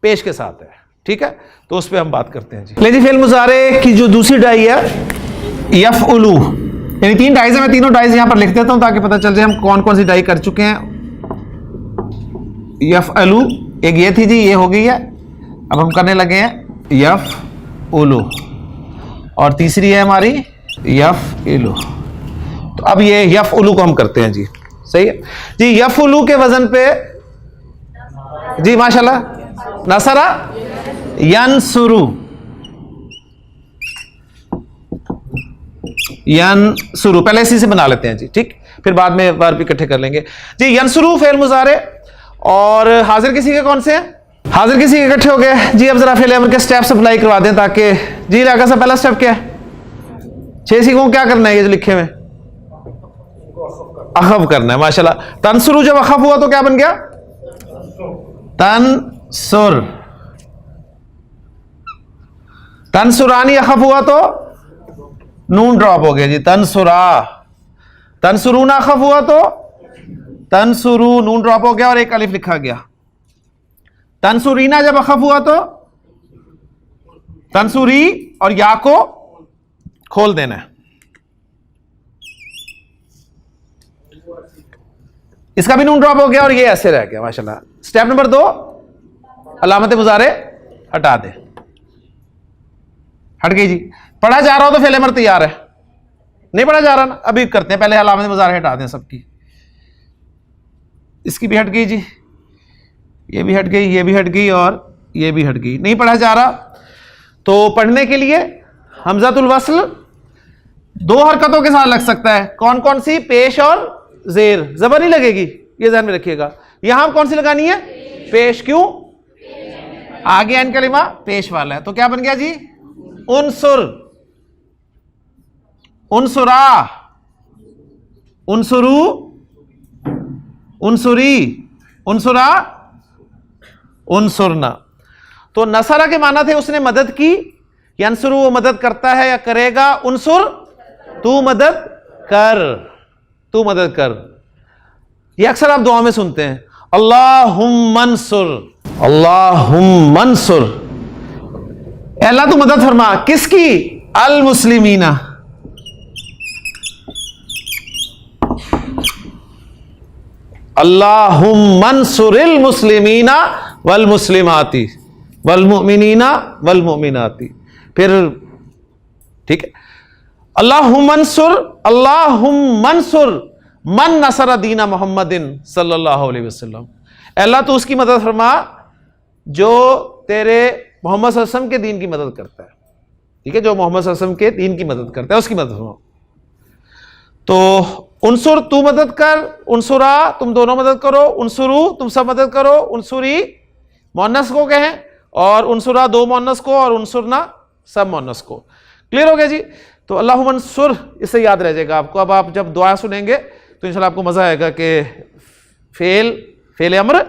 पेश के साथ है, ठीक है, तो उस पर हम बात करते हैं जी। ले जी फेल मुजारे की जो दूसरी डाई है यफ़उलु, यानी 3 डाइज है, मैं तीनों डाइज यहां पर लिख देता हूं ताकि पता चल जाए हम कौन कौन सी डाई कर चुके हैं। यफ़अलु एक ये थी जी, ये हो गई है, अब हम करने लगे हैं यफ़उलु, और तीसरी है हमारी यफ़इलु। तो अब ये यफ़उलु को हम करते हैं जी, सही है जी। यफ़उलु के वजन पे जी माशाल्लाह, नसरा यनसुरु, यनसुरु, पहले इसी से बना लेते हैं जी, ठीक, फिर बाद में वर्ब इकट्ठे कर लेंगे जी। यनसुरु फेल मुजारे, और हाजिर किसी के कौन से हैं, हाजिर किसी के इकट्ठे हो गए जी। अब जरा फेल अमर के स्टेप्स अप्लाई करवा दें ताकि जी लागा सा पहला स्टेप क्या है, 6 सीखों क्या करना है, ये जो लिखे हुए अखफ करना है, माशाल्लाह। तनसुरु जब अखफ हुआ तो क्या बन गया, तनसुर, तनसुरानी अखफ हुआ तो नून ड्रॉप हो गया जी, तनसुरा। तनसुरूना अखफ हुआ तो तनसुरू, नून ड्रॉप हो गया और एक अलिफ लिखा गया। तनसुरीना जब अखफ हुआ तो तनसुरी, और या को खोल देना है, इसका भी नून ड्रॉप हो गया और ये ऐसे रह गया, माशाल्लाह। स्टेप नंबर 2, अलामत मुजारे हटा दे, हट गई जी। पढ़ा जा रहा हो तो फेल अमर तैयार है, नहीं पढ़ा जा रहा ना, अभी करते हैं, पहले अलामत मुजारे हटा दें सबकी। इसकी भी हट गई जी, ये भी हट गई, ये भी हट गई और ये भी हट गई, नहीं पढ़ा जा रहा। तो पढ़ने के लिए हमज़तुल वस्ल 2 हरकतों के साथ लग सकता है, कौन कौन सी, पेश और जेर, जबर नहीं लगेगी, ये ध्यान में रखिएगा। यहां कौन सी लगानी है, पेश, क्यों, आगे एन कलिमा पेश वाला है, तो क्या बन गया जी, उनसुर, उनसुरा, उनसुरु, उनसुरी, उनसुरा, उनसुरना। तो नसरा के माना थे उसने मदद की, यंसुरु वो मदद करता है या करेगा, उनसुर तू मदद कर, तू मदद कर। ये अक्सर आप दुआ में सुनते हैं, अल्लाहुम्मन्सुर, अल्लाहुम्मन्सुर, अल्लाह तू मदद फरमा, किसकी, अल मुस्लिमीना, अल्लाहुम्मन्सुरिल मुस्लिमीना वल मुस्लिमाती वल मुमिनीना वल मुमिनाती। फिर ठीक है, अल्लाहुम्मन्सुर, अल्लाहुम्मन्सुर मन नसरा दीना मोहम्मदिन सल्लल्लाहु अलैहि वसल्लम, अल्लाह तो उसकी मदद फरमा जो तेरे मोहम्मद सल्लल्लाहु अलैहि वसल्लम के दीन की मदद करता है, ठीक है, जो मोहम्मद सल्लल्लाहु अलैहि वसल्लम के दीन की मदद करता है उसकी मदद फरमा। तो उनसुर तू मदद कर, उनसुरा तुम दोनों मदद करो, उनसुरु तुम सब मदद करो, उनसुरी मोन्नस को कहें और उनसुरा 2 मोन्नस को और उनसुरना सब मोन्नस को। क्लियर हो गया जी। तो अल्लाहुम्मन्सुर इससे याद रह जाएगा आपको। अब आप जब दुआ सुनेंगे तो इंशाल्लाह आपको मजा आएगा कि फेल अम्र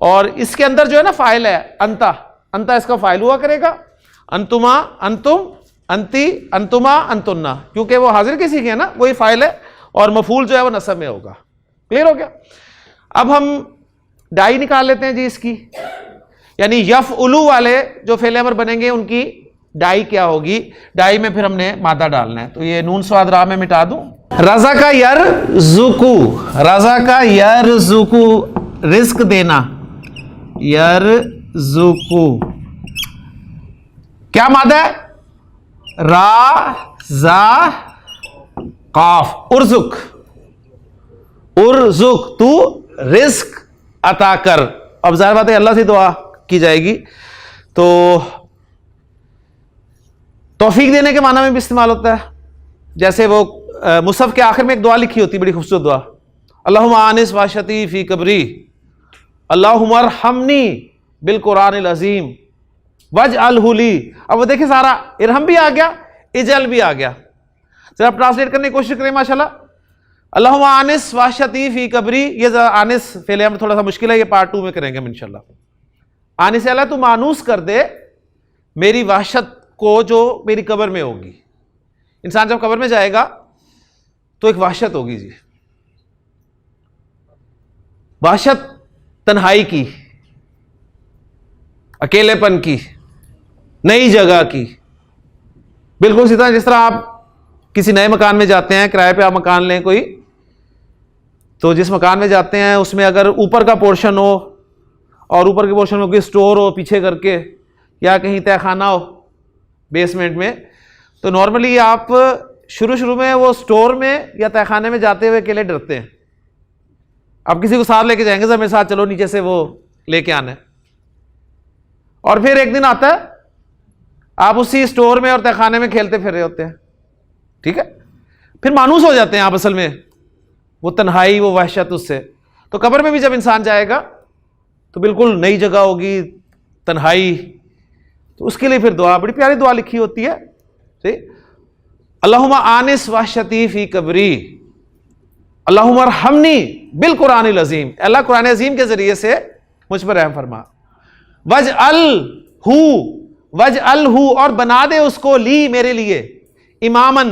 और इसके अंदर जो है ना फाइल है अंता, अंता इसका फाइल हुआ करेगा, अंतुमा, अंतुम, अंती, अंतुमा, अंतुन्ना, क्योंकि वो हाजिर किसी के है ना वही फाइल है और मफूल जो है वो नसब में होगा। क्लियर हो गया। अब हम डाई निकाल लेते हैं जी इसकी, यानी यफ़उलु वाले जो फेल अमर बनेंगे उनकी डाई क्या होगी। डाई में फिर हमने मादा डालना है, तो ये नून स्वाद रा में मिटा दूं। रज़ा का यरज़ुकु, रज़ा का यरज़ुकु रिस्क देना, यरजुकु क्या मादा है? रा जा काफ, उर्जुक, उर्जुक तू रिस्क अता कर। अब जाहिर बात है अल्लाह से दुआ की जाएगी, तो तौफीक देने के माना में भी इस्तेमाल होता है। जैसे वो मुसहफ के आखिर में एक दुआ लिखी होती है, बड़ी खूबसूरत दुआ, अल्लाहुम्मा आनिस वाशती फी कब्री, अल्लाहुम्मा अरहमनी बिल कुरानिल अजीम वजअलहु ली। अब वो देखिए सारा इरहम भी आ गया, इजल भी आ गया। जरा आप ट्रांसलेट करने की कोशिश करें माशाल्लाह। अल्लाहुम्मा आनिस वाशती फी कब्री, ये आनिस फेले में थोड़ा सा मुश्किल है, ये पार्ट 2 में करेंगे हम इंशाल्लाह। आनिस अल्लाह तू मानूस कर दे मेरी वहशत को जो मेरी कब्र में होगी। इंसान जब कब्र में जाएगा तो एक वहशत होगी जी, वहशत तन्हाई की, अकेलेपन की, नई जगह की। बिल्कुल इसी तरह जिस तरह आप किसी नए मकान में जाते हैं, किराए पे आप मकान लें कोई, तो जिस मकान में जाते हैं उसमें अगर ऊपर का पोर्शन हो और ऊपर के पोर्शन में कोई स्टोर हो पीछे करके, या कहीं तहखाना हो बेसमेंट में, तो नॉर्मली आप शुरू में वो स्टोर में या तहखाने में जाते हुए अकेले डरते हैं। आप किसी को साथ लेके जाएंगे, सर मेरे साथ चलो, नीचे से वो लेके आना है। और फिर एक दिन आता है आप उसी स्टोर में और तहखाने में खेलते फिर रहे होते हैं, ठीक है, फिर मानूस हो जाते हैं आप असल में वो तन्हाई, वो वहशत उससे। तो कब्र में भी जब इंसान जाएगा तो बिल्कुल नई जगह होगी, तन्हाई, तो उसके लिए फिर दुआ, बड़ी प्यारी दुआ लिखी होती है, ठीक, अल्लाहुम्मा आनिस वहशती फी कब्री, अल्लाहुम्मा अरहमनी बिल कुरानिल अजीम, अल्लाह कुरान अजीम के जरिए से मुझ पर रहम फरमा, वजअलहु और बना दे उसको, ली मेरे लिए, इमामन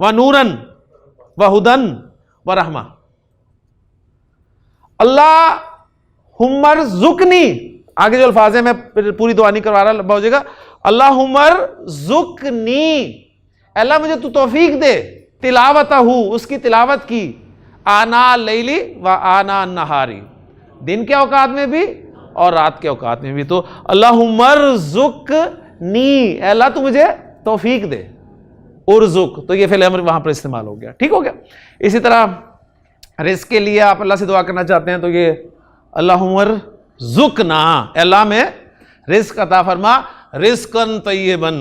व नूरन व हुदन व रहमा। अल्लाहुम्मर जुकनी, आगे जो अल्फाज है मैं पूरी दुआ नहीं करवा रहा, लंबा हो जाएगा। अल्लाहुम्मर जुकनी, अल्लाह मुझे तू तौफीक दे, तिलावतहु, उसकी तिलावत की, आना लैली व आना नहारी, दिन के औकात में भी और रात के औकात में भी। तो अल्लाहुम्मर जुकनी, अल्लाह तू मुझे तौफीक दे, उर्जुक, तो ये फेल अमर वहां पर इस्तेमाल हो गया, ठीक हो गया। इसी तरह रिस्क के लिए आप अल्लाह से दुआ करना चाहते हैं तो ये अल्लाहुम्मर जुकना, अल्लाह में रिस्क अता फरमा, रिस्कन तय्यबन,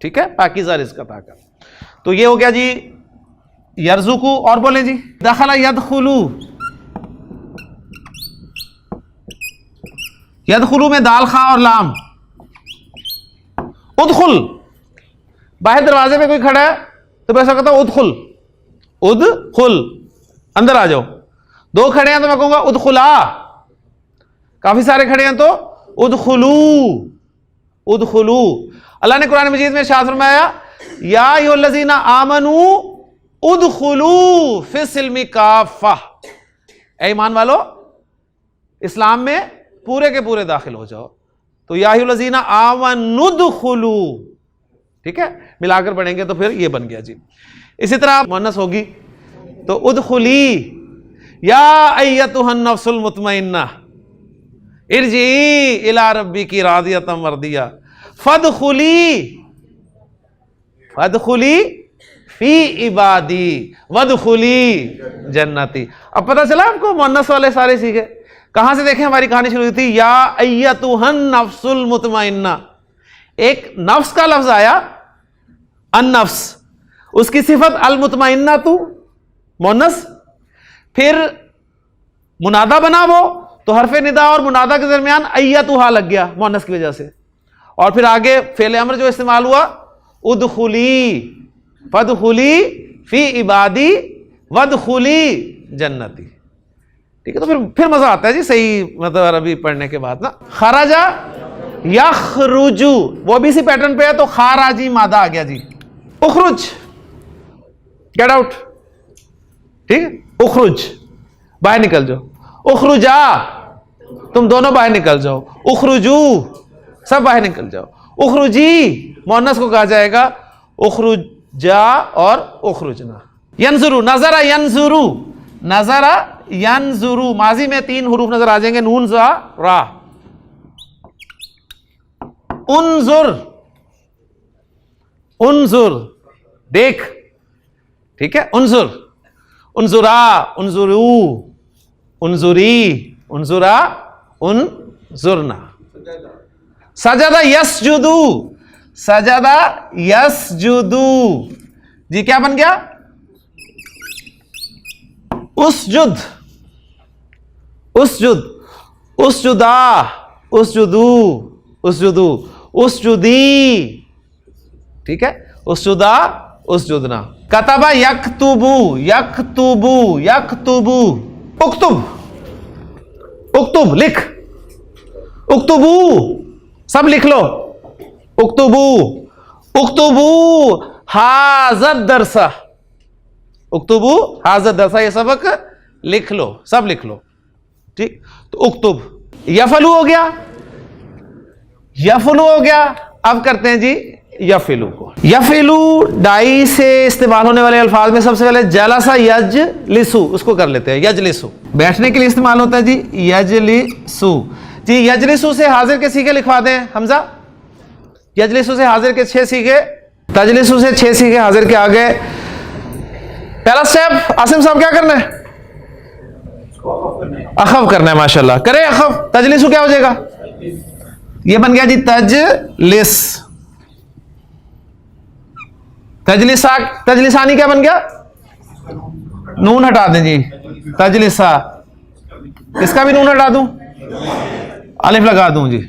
ठीक है, पाकीज़ा रिस्क अता कर। तो ये हो गया जी यरजुकु। और बोले जी दखला यदखुलू, यदखुलू में दाल खा और लाम, उदखुल, बाहर दरवाजे पे कोई खड़ा है तो मैं ऐसा कहता हूं उदखुल, उदखुल, अंदर आ जाओ। दो खड़े हैं तो मैं कहूंगा उदखुला, काफी सारे खड़े हैं तो उदखुलू, उदखुलू। अल्लाह ने कुरान मजीद में इरशाद फरमाया, या अय्युहल्लज़ीना आमनू उदखुलू फिस्सिल्मी काफ़ा, ऐ ईमान वालो इस्लाम में पूरे के पूरे दाखिल हो जाओ। तो या अय्युहल्लज़ीना आमनू उदखुलू, ठीक है, मिलाकर पढ़ेंगे तो फिर ये बन गया जी। इसी तरह मुअन्नस होगी तो उदखुली, या अय्यतुहन नफ्सुल मुतमइन्ना इरजी इला रब्बिकी रादियतम मर्दिया फदखुली, फदखुली फी इबादी वदखुली जन्नती। अब पता चला आपको मुअन्नस वाले सारे सीखे कहां से। देखें हमारी कहानी शुरू हुई थी, या अय्यतुहन नफ्सुल मुतमइन्ना, एक नफ्स का लफ्ज आया, अन-नफ्स, उसकी सिफत अल मुतमइन्ना तू मुअन्नस, फिर मुनादा बना वो, तो हरफ निदा और मुनादा के दरमियान अय्यतुहा लग गया मुअन्नस की वजह से, और फिर आगे फेल अमर जो इस्तेमाल हुआ उदखुली, फदखुली फी इबादी वदखुली जन्नती, ठीक है। तो फिर मजा आता है जी सही मतलब अरबी पढ़ने के बाद ना। खराजा यखरुजु, वो भी इसी पैटर्न पे है, तो खाराजी मादा आ गया जी। उखरुज, गेट आउट, ठीक है, उखरुज, बाहर निकल जाओ। उखरुजा, तुम दोनों बाहर निकल जाओ। उखरुजू, सब बाहर निकल जाओ। उखरुजी, मुअन्नस को कहा जाएगा उखरुजा और उखरुजना। यंजुरू, नजरा यंजुरू, नजरा यंजुरु, माजी में 3 हरूफ नजर आ जाएंगे, नून जा रा। उन्जुर, उन्जुर देख, ठीक है, उन्जुर, उन्जुरा, उन्जुरू, उन्जुरी, उन्जुरा, उन्जुरना। सजदा यस्जुदू, सजदा यस्जुदू, जी क्या बन गया? उसजुद, उसजुद, उसजुदा, उसजुदू, उसजुदू, उसजुदी, ठीक है, उसजुदा, उसजुदना। कतबा यक्तुबू, यक्तुबू, यक्तुबू, उक्तुब, उक्तुब लिख, उक्तुबू सब लिख लो, उक्तुबू, उक्तुबू हाज़द दरसा, उक्तुबू हाज़द दरसा, ये सबक लिख लो, सब लिख लो, ठीक। तो उक्तुब, यफलू हो गया, यफलू हो गया। अब करते हैं जी यफिलू को। यफिलू डाई से इस्तेमाल होने वाले अल्फाज में सबसे पहले जलसा यजलिसु, उसको कर लेते हैं। यजलिसु बैठने के लिए इस्तेमाल होता है जी, यजलिसु। जी यजलिसु से हाजिर के सीखे लिखवा दें हमजा। यजलिसु से हाजिर के 6 सीखे, तजलिसु से 6 सीखे हाजिर के आगे। पहला स्टेप आसिम साहब क्या करना है? अखफ करना है, माशाल्लाह करें अखफ। तजलिसु क्या हो जाएगा? ये बन गया जी तजलिस। तजलिसा, तजलिसानी क्या बन गया? नून हटा दें जी, तजलिसा। इसका भी नून हटा दूं, अलिफ लगा दूं जी,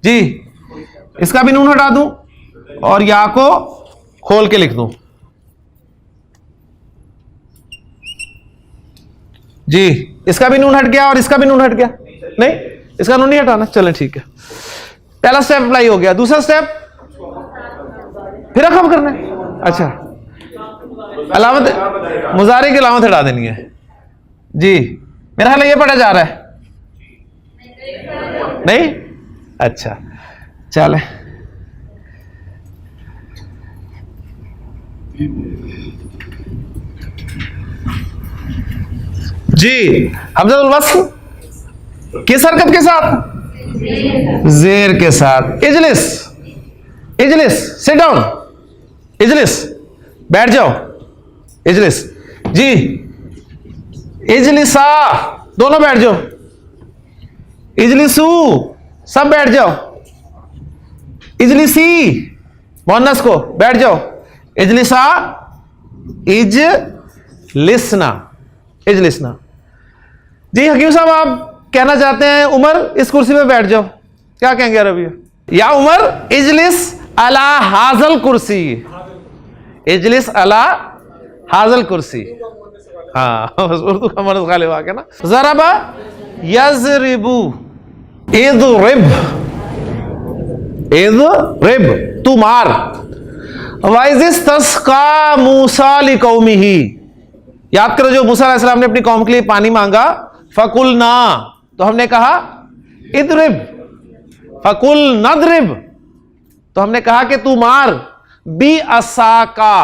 जी इसका भी नून हटा दूं और या को खोल के लिख दूं जी। इसका भी नून हट गया और इसका भी नून हट गया, नहीं इसका नून नहीं हटाना, चलें ठीक है। पहला स्टेप अप्लाई हो गया। दूसरा स्टेप फिर रकम करना है। अच्छा, अलामत मुजारे की अलामत हटा देनी है जी। मेरा ख्याल ये पढ़ा जा रहा है, नहीं? अच्छा चले जी। हमज़ातुल वस्ल किस हरकत के साथ? जेर के साथ। इजलिस, इजलिस सिट डाउन, इजलिस बैठ जाओ, इजलिस जी। इजलिसा दोनों बैठ जाओ, इजलिसू सब बैठ जाओ, इजलिसी मुअन्नस को बैठ जाओ, इजलिसा, इजलिसना, इजलिसना जी। हकीम साहब आप कहना चाहते हैं उमर इस कुर्सी पे बैठ जाओ, क्या कहेंगे अरबी? या उमर इजलिस अला हाजल कुर्सी, इजलिस अला हाजल कुर्सी। हाँ उर्दू का मर्ज गालिब आ गया ना। ज़रबा यज़रिबू, इज़रिब, इज़रिब तू मार। वाइज़िस तस्का मूसा लिकौमिही, याद करो जो मूसा अलैहिस्सलाम ने अपनी कौम के लिए पानी मांगा। फकुलना तो हमने कहा इद्रिब, फकुल नद्रिब तो हमने कहा कि तू मार। बी असाका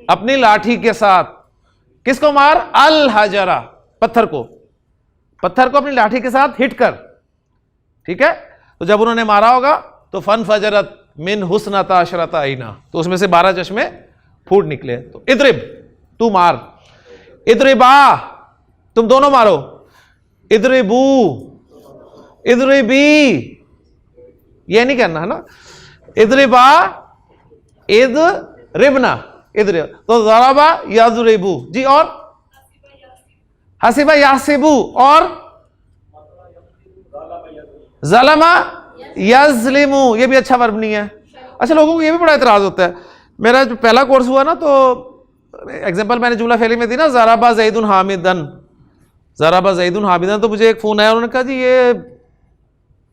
अपनी लाठी के साथ। किसको मार? अल हजरा पत्थर को, पत्थर को अपनी लाठी के साथ हिट कर, ठीक है। तो जब उन्होंने मारा होगा तो फन फजरत मिन हुस्नता अशरता आईना, तो उसमें से 12 चश्मे फूट निकले। तो इद्रिब तू मार, इद्रिबा तुम दोनों मारो, इद्रिबू, इद्रिबी ये नहीं करना है ना, इद्रिबा, इद्रिबना, इद्रिब। तो ज़रबा यज़रिबू जी, और हसीबा यासिबू, और ज़लमा यज़लिमू, ये भी अच्छा वर्ब नहीं है। अच्छा लोगों को ये भी बड़ा इतराज होता है। मेरा जो पहला कोर्स हुआ ना, तो एग्जांपल मैंने जुमला फेली में दी ना, ज़रबा ज़ैदुन हामिदन, ज़रबा ज़ैदुन हामिदन, तो मुझे एक फोन आया, उन्होंने कहा जी ये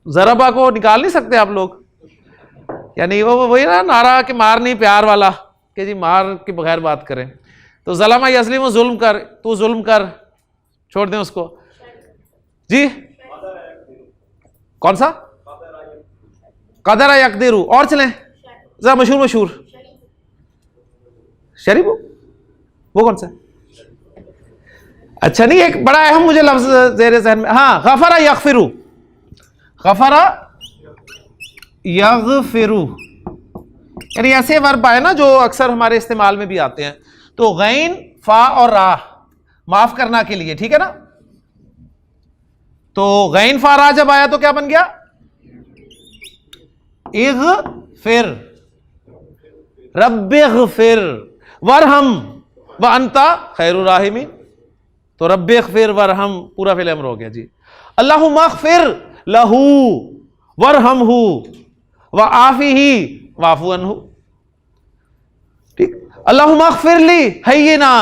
ज़रबा को निकाल नहीं सकते आप लोग? यानी वो वही ना नारा कि मार नहीं प्यार वाला, कि जी मार के बगैर बात करें। तो ज़लमा यज़लिमू जुल्म कर, तू जुल्म कर, छोड़ दें उसको जी। कौन सा? कदरा यकदिरू। और चलें जरा मशहूर मशहूर शरीफ, वो कौन सा? अच्छा नहीं, एक बड़ा अहम मुझे लफ्ज ज़ेरे ज़हन में, हाँ, गफरा यगफिरु, गफरा यगफिरु, यानी ऐसे वर्ब आए ना जो अक्सर हमारे इस्तेमाल में भी आते हैं। तो गैन, फा और रा, माफ करना के लिए, ठीक है ना। तो गैन फा रा जब आया तो क्या बन गया? इग़फिर, रब्बिग़फिर वरहम व अंता खैरुर राहिमीन। तो रब्बिग़फिर वरहम पूरा फ़िल अम्र हो गया जी। अल्लाहुम्मा अग़फिर लहू वरहमहू व आफ़िही वाफ़ु अन्हु, ठीक। अल्लाहुम्मा अग़फिर ली हय्यिना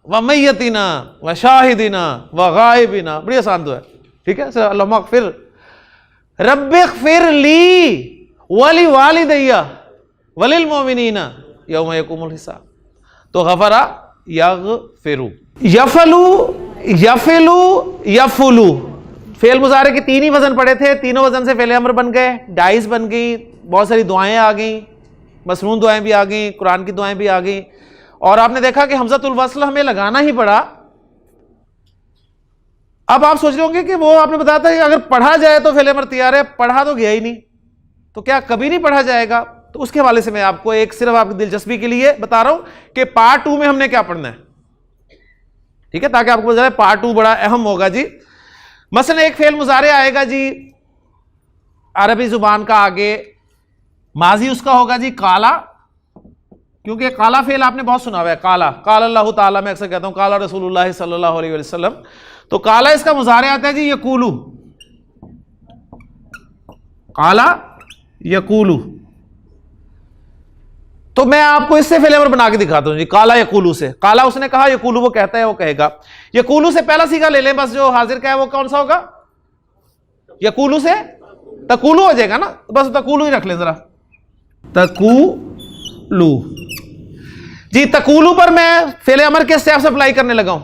व मय्यतिना व शाहिदिना व गायबिना, बड़ी आसान दुआ है, ठीक है। अल्लाहुम्मा अग़फिर, रब्बिग़फिर ली वली वालिदैया वलिल मोमिनीना यौम यक़ूमुल हिसाब। तो गफरा यगफिरु, यफलू, यफिलू, यफुलू, फेल मुजारे के तीन ही वजन पड़े थे, तीनों वजन से फेले अमर बन गए, डाइस बन गई, बहुत सारी दुआएं आ गई, मसनून दुआएं भी आ गई, कुरान की दुआएं भी आ गई। और आपने देखा कि हमज़तुल वस्ल हमें लगाना ही पड़ा। अब आप सोच रहे होंगे कि वो आपने बताया था कि अगर पढ़ा जाए तो फेले अमर तैयार है, पढ़ा तो गया ही नहीं, तो क्या कभी नहीं पढ़ा जाएगा? तो उसके हवाले से मैं आपको एक सिर्फ आपकी दिलचस्पी के लिए बता रहा हूं कि पार्ट 2 में हमने क्या पढ़ना है, ठीक है, ताकि आपको बताए पार्ट 2 बड़ा अहम होगा जी। मसलन एक फेल मुजारे आएगा जी अरबी जुबान का, आगे माजी उसका होगा जी काला, क्योंकि काला फेल आपने बहुत सुना हुआ है, काला, काला अल्लाह ताला, मैं अक्सर कहता हूं काला रसूलुल्लाह सल्लल्लाहु अलैहि वसल्लम। तो काला इसका मुजारे आता है जी यकूलू, काला यकूलू। तो मैं आपको इससे फेल अमर बना के दिखाता हूं जी, काला यकूलू से। काला उसने कहा, यकूलू वो कहता है, वो कहेगा। यकूलू से पहला सीगा ले लें बस, जो हाजिर का है वो कौन सा होगा? यकूलू से तकूलू हो जाएगा ना, बस तकूलू ही रख लें जरा, तकूलू जी। तकूलू पर मैं फेल अमर के स्टेप्स अप्लाई करने लगा हूं।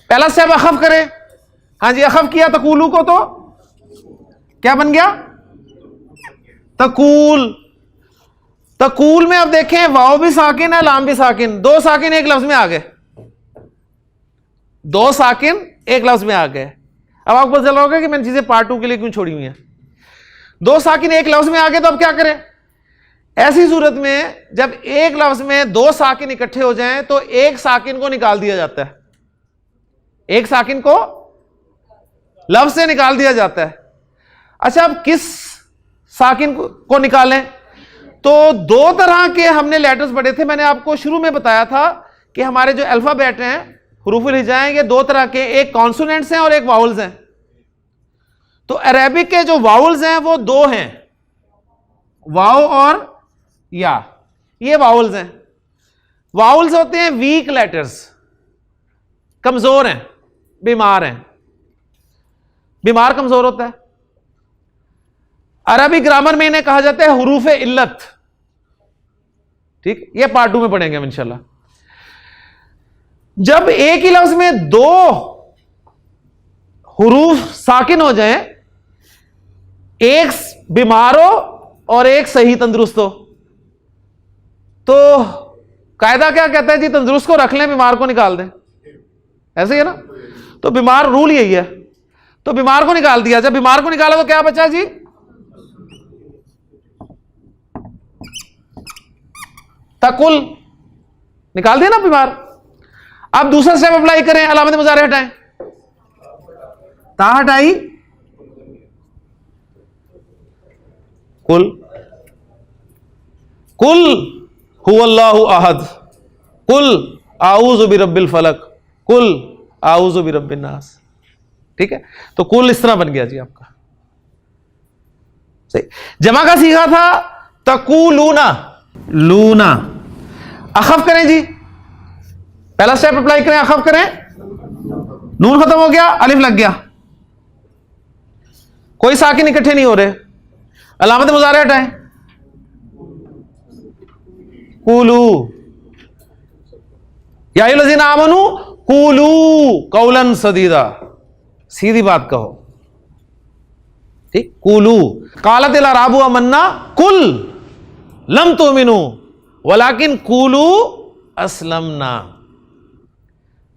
पहला स्टेप अखफ करें, हाँ जी, अखफ किया तकूलू को तो क्या बन गया? तकूल। तकूल में अब देखें वाव भी साकिन है, लाम भी साकिन, दो साकिन एक लफ्ज में आ गए, दो साकिन एक लफ्ज में आ गए। अब आपको पता चला होगा कि मैंने चीजें पार्ट 2 के लिए क्यों छोड़ी हुई हैं। दो साकिन एक लफ्ज में आ गए तो अब क्या करें? ऐसी सूरत में जब एक लफ्ज में दो साकिन इकट्ठे हो जाएं तो एक साकिन को निकाल दिया जाता है, एक साकिन को लफ्ज से निकाल दिया जाता है। अच्छा, अब किस साकिन को निकालें? तो दो तरह के हमने लेटर्स पढ़े थे, मैंने आपको शुरू में बताया था कि हमारे जो अल्फाबेट हैं, हुरूफुल हिजा, ये दो तरह के, एक कॉन्सोनेंट्स हैं और एक वाउल्स हैं। तो अरेबिक के जो वाउल्स हैं वो दो हैं, वाव और या, ये वाउल्स हैं। वाउल्स होते हैं वीक लेटर्स, कमजोर हैं, बीमार हैं। बीमार कमजोर होता है। अरबी ग्रामर में इन्हें कहा जाता है हुरूफ इल्लत, ठीक, ये पार्ट 2 में पढ़ेंगे हम इंशाल्लाह। जब एक ही लफ्ज में दो हुरूफ साकिन हो जाएं, एक बीमार हो और एक सही तंदुरुस्त हो, तो कायदा क्या कहता है जी? तंदुरुस्त को रख लें, बीमार को निकाल दें, ऐसे ही है ना। तो बीमार रूल यही है, तो बीमार को निकाल दिया। जब बीमार को निकाला तो क्या बचा जी? तकुल, निकाल दिया ना बीमार। अब दूसरा स्टेप अप्लाई करें, अलामत मुजारे हटाएं, ता हटाई, कुल, कुल हुवल्लाहु अहद, कुल आऊज़ु बिरब्बिल फलक, कुल आऊज़ु बिरब्बिन नास, ठीक है। तो कुल इस तरह बन गया जी आपका। सही। जमा का सीखा था तकूलूना, लूना। अखफ करें जी, पहला स्टेप अप्लाई करें, अखफ करें, नून खत्म हो गया, अलिफ लग गया, कोई साकिन इकट्ठे नहीं हो रहे, अलामत मुजारे हटाएं, कूलू, या अय्युहल्लज़ीना आमनू कूलू कौलन सदीदा, सीधी बात कहो, ठीक। कूलू, कालतिल अराबु अमन्ना, कुल लम तुमिनू वलाकिन कूलू असलमना।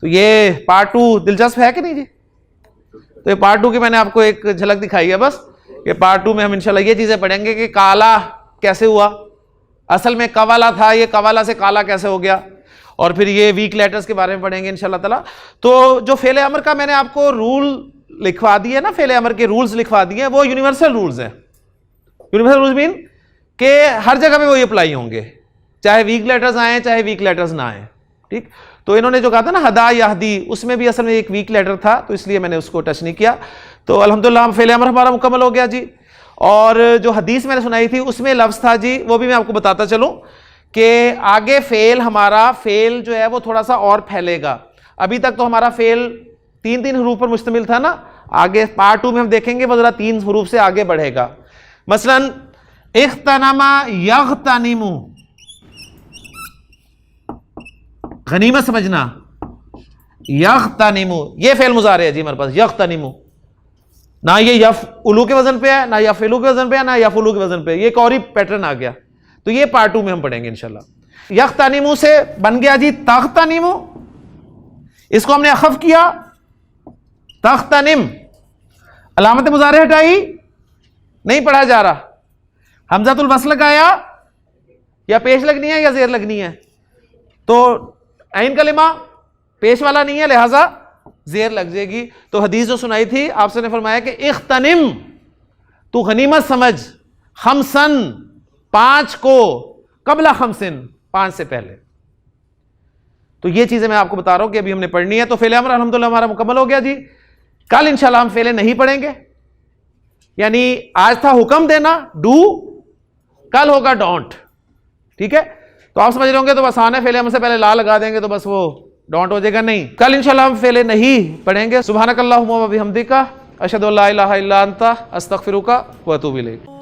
तो तो ये पार्ट 2 दिलचस्प है कि नहीं जी? तो ये पार्ट 2 की मैंने आपको एक झलक दिखाई है बस। ये पार्ट 2 में हम इंशाल्लाह ये चीजें पढ़ेंगे कि काला कैसे हुआ, असल में कवाला था, ये कवाला से काला कैसे हो गया, और फिर ये वीक लेटर्स के बारे में पढ़ेंगे इंशाल्लाह ताला। तो जो फेले अमर का मैंने आपको रूल लिखवा दिए ना, फेले अमर के रूल्स लिखवा दिए, वो यूनिवर्सल रूल्स हैं। यूनिवर्सल रूल्स मीन कि हर जगह पे वो अप्लाई होंगे, चाहे वीक लेटर्स आए चाहे वीक लेटर्स ना आए। ठीक, तो इन्होंने जो कहा था ना हदा याहदी, उसमें भी असल में एक वीक लेटर था, तो इसलिए मैंने उसको टच नहीं किया। तो अल्हम्दुलिल्लाह फेले अमर हमारा मुकम्मल हो गया जी। और जो हदीस मैंने सुनाई थी उसमें लफ्ज़ था जी, वो भी मैं आपको बताता चलूं कि आगे फेल हमारा फेल जो है वो थोड़ा सा और फैलेगा। अभी तक तो हमारा फेल 3 हरूफ पर मुश्तमिल था ना, आगे पार्ट 2 में हम देखेंगे वो जरा 3 हरूफ से आगे बढ़ेगा। मसलन इख्तनमा यग़तनिमु, गनीमत समझना, यग़तनिमु ये फेल मुज़ारे है जी हमारे पास, यग़तनिमु। ना ये यफ़उलू के वजन पे है, ना यफ़इलू के वजन पे है, ना यफ़उलू के वजन पे, ये एक और ही पैटर्न आ गया। तो ये पार्ट 2 में हम पढ़ेंगे इंशाल्लाह। यग़तनिमु से बन गया जी तग़तनिमु, इसको हमने अखफ़ किया तग़तनिम, अलामत मुज़ारे हटाई, नहीं पढ़ा जा रहा, हमज़तुल वस्ल लगाया, या पेश लगनी है या ज़ेर लगनी है। तो ऐन कलिमा पेश वाला नहीं है, लिहाजा ज़ेर लग जाएगी। तो हदीस जो सुनाई थी आपसे ने फरमाया कि इख्तनिम, तू गनीमत समझ, खमसन 5 को, कबला खमसिन 5 से पहले। तो ये चीजें मैं आपको बता रहा हूं कि अभी हमने पढ़नी है। तो फेले अमर अल्हम्दुलिल्लाह हमारा मुकम्मल हो गया जी। कल इंशाल्लाह हम फेले नहीं पढ़ेंगे, यानी आज था हुक्म देना डू, कल होगा डोंट। ठीक है, तो आप समझ रहे होंगे तो आसान है, फेले अमर से पहले ला लगा देंगे तो बस वो डोंट हो जाएगा। नहीं, कल इंशाल्लाह हम फेले नहीं पढ़ेंगे। सुब्हानकल्लाहुम्मा व बिहम्दिका अशहदु अल्ला इलाहा इल्ला अंता अस्तगफिरुका व अतूबु इलैक।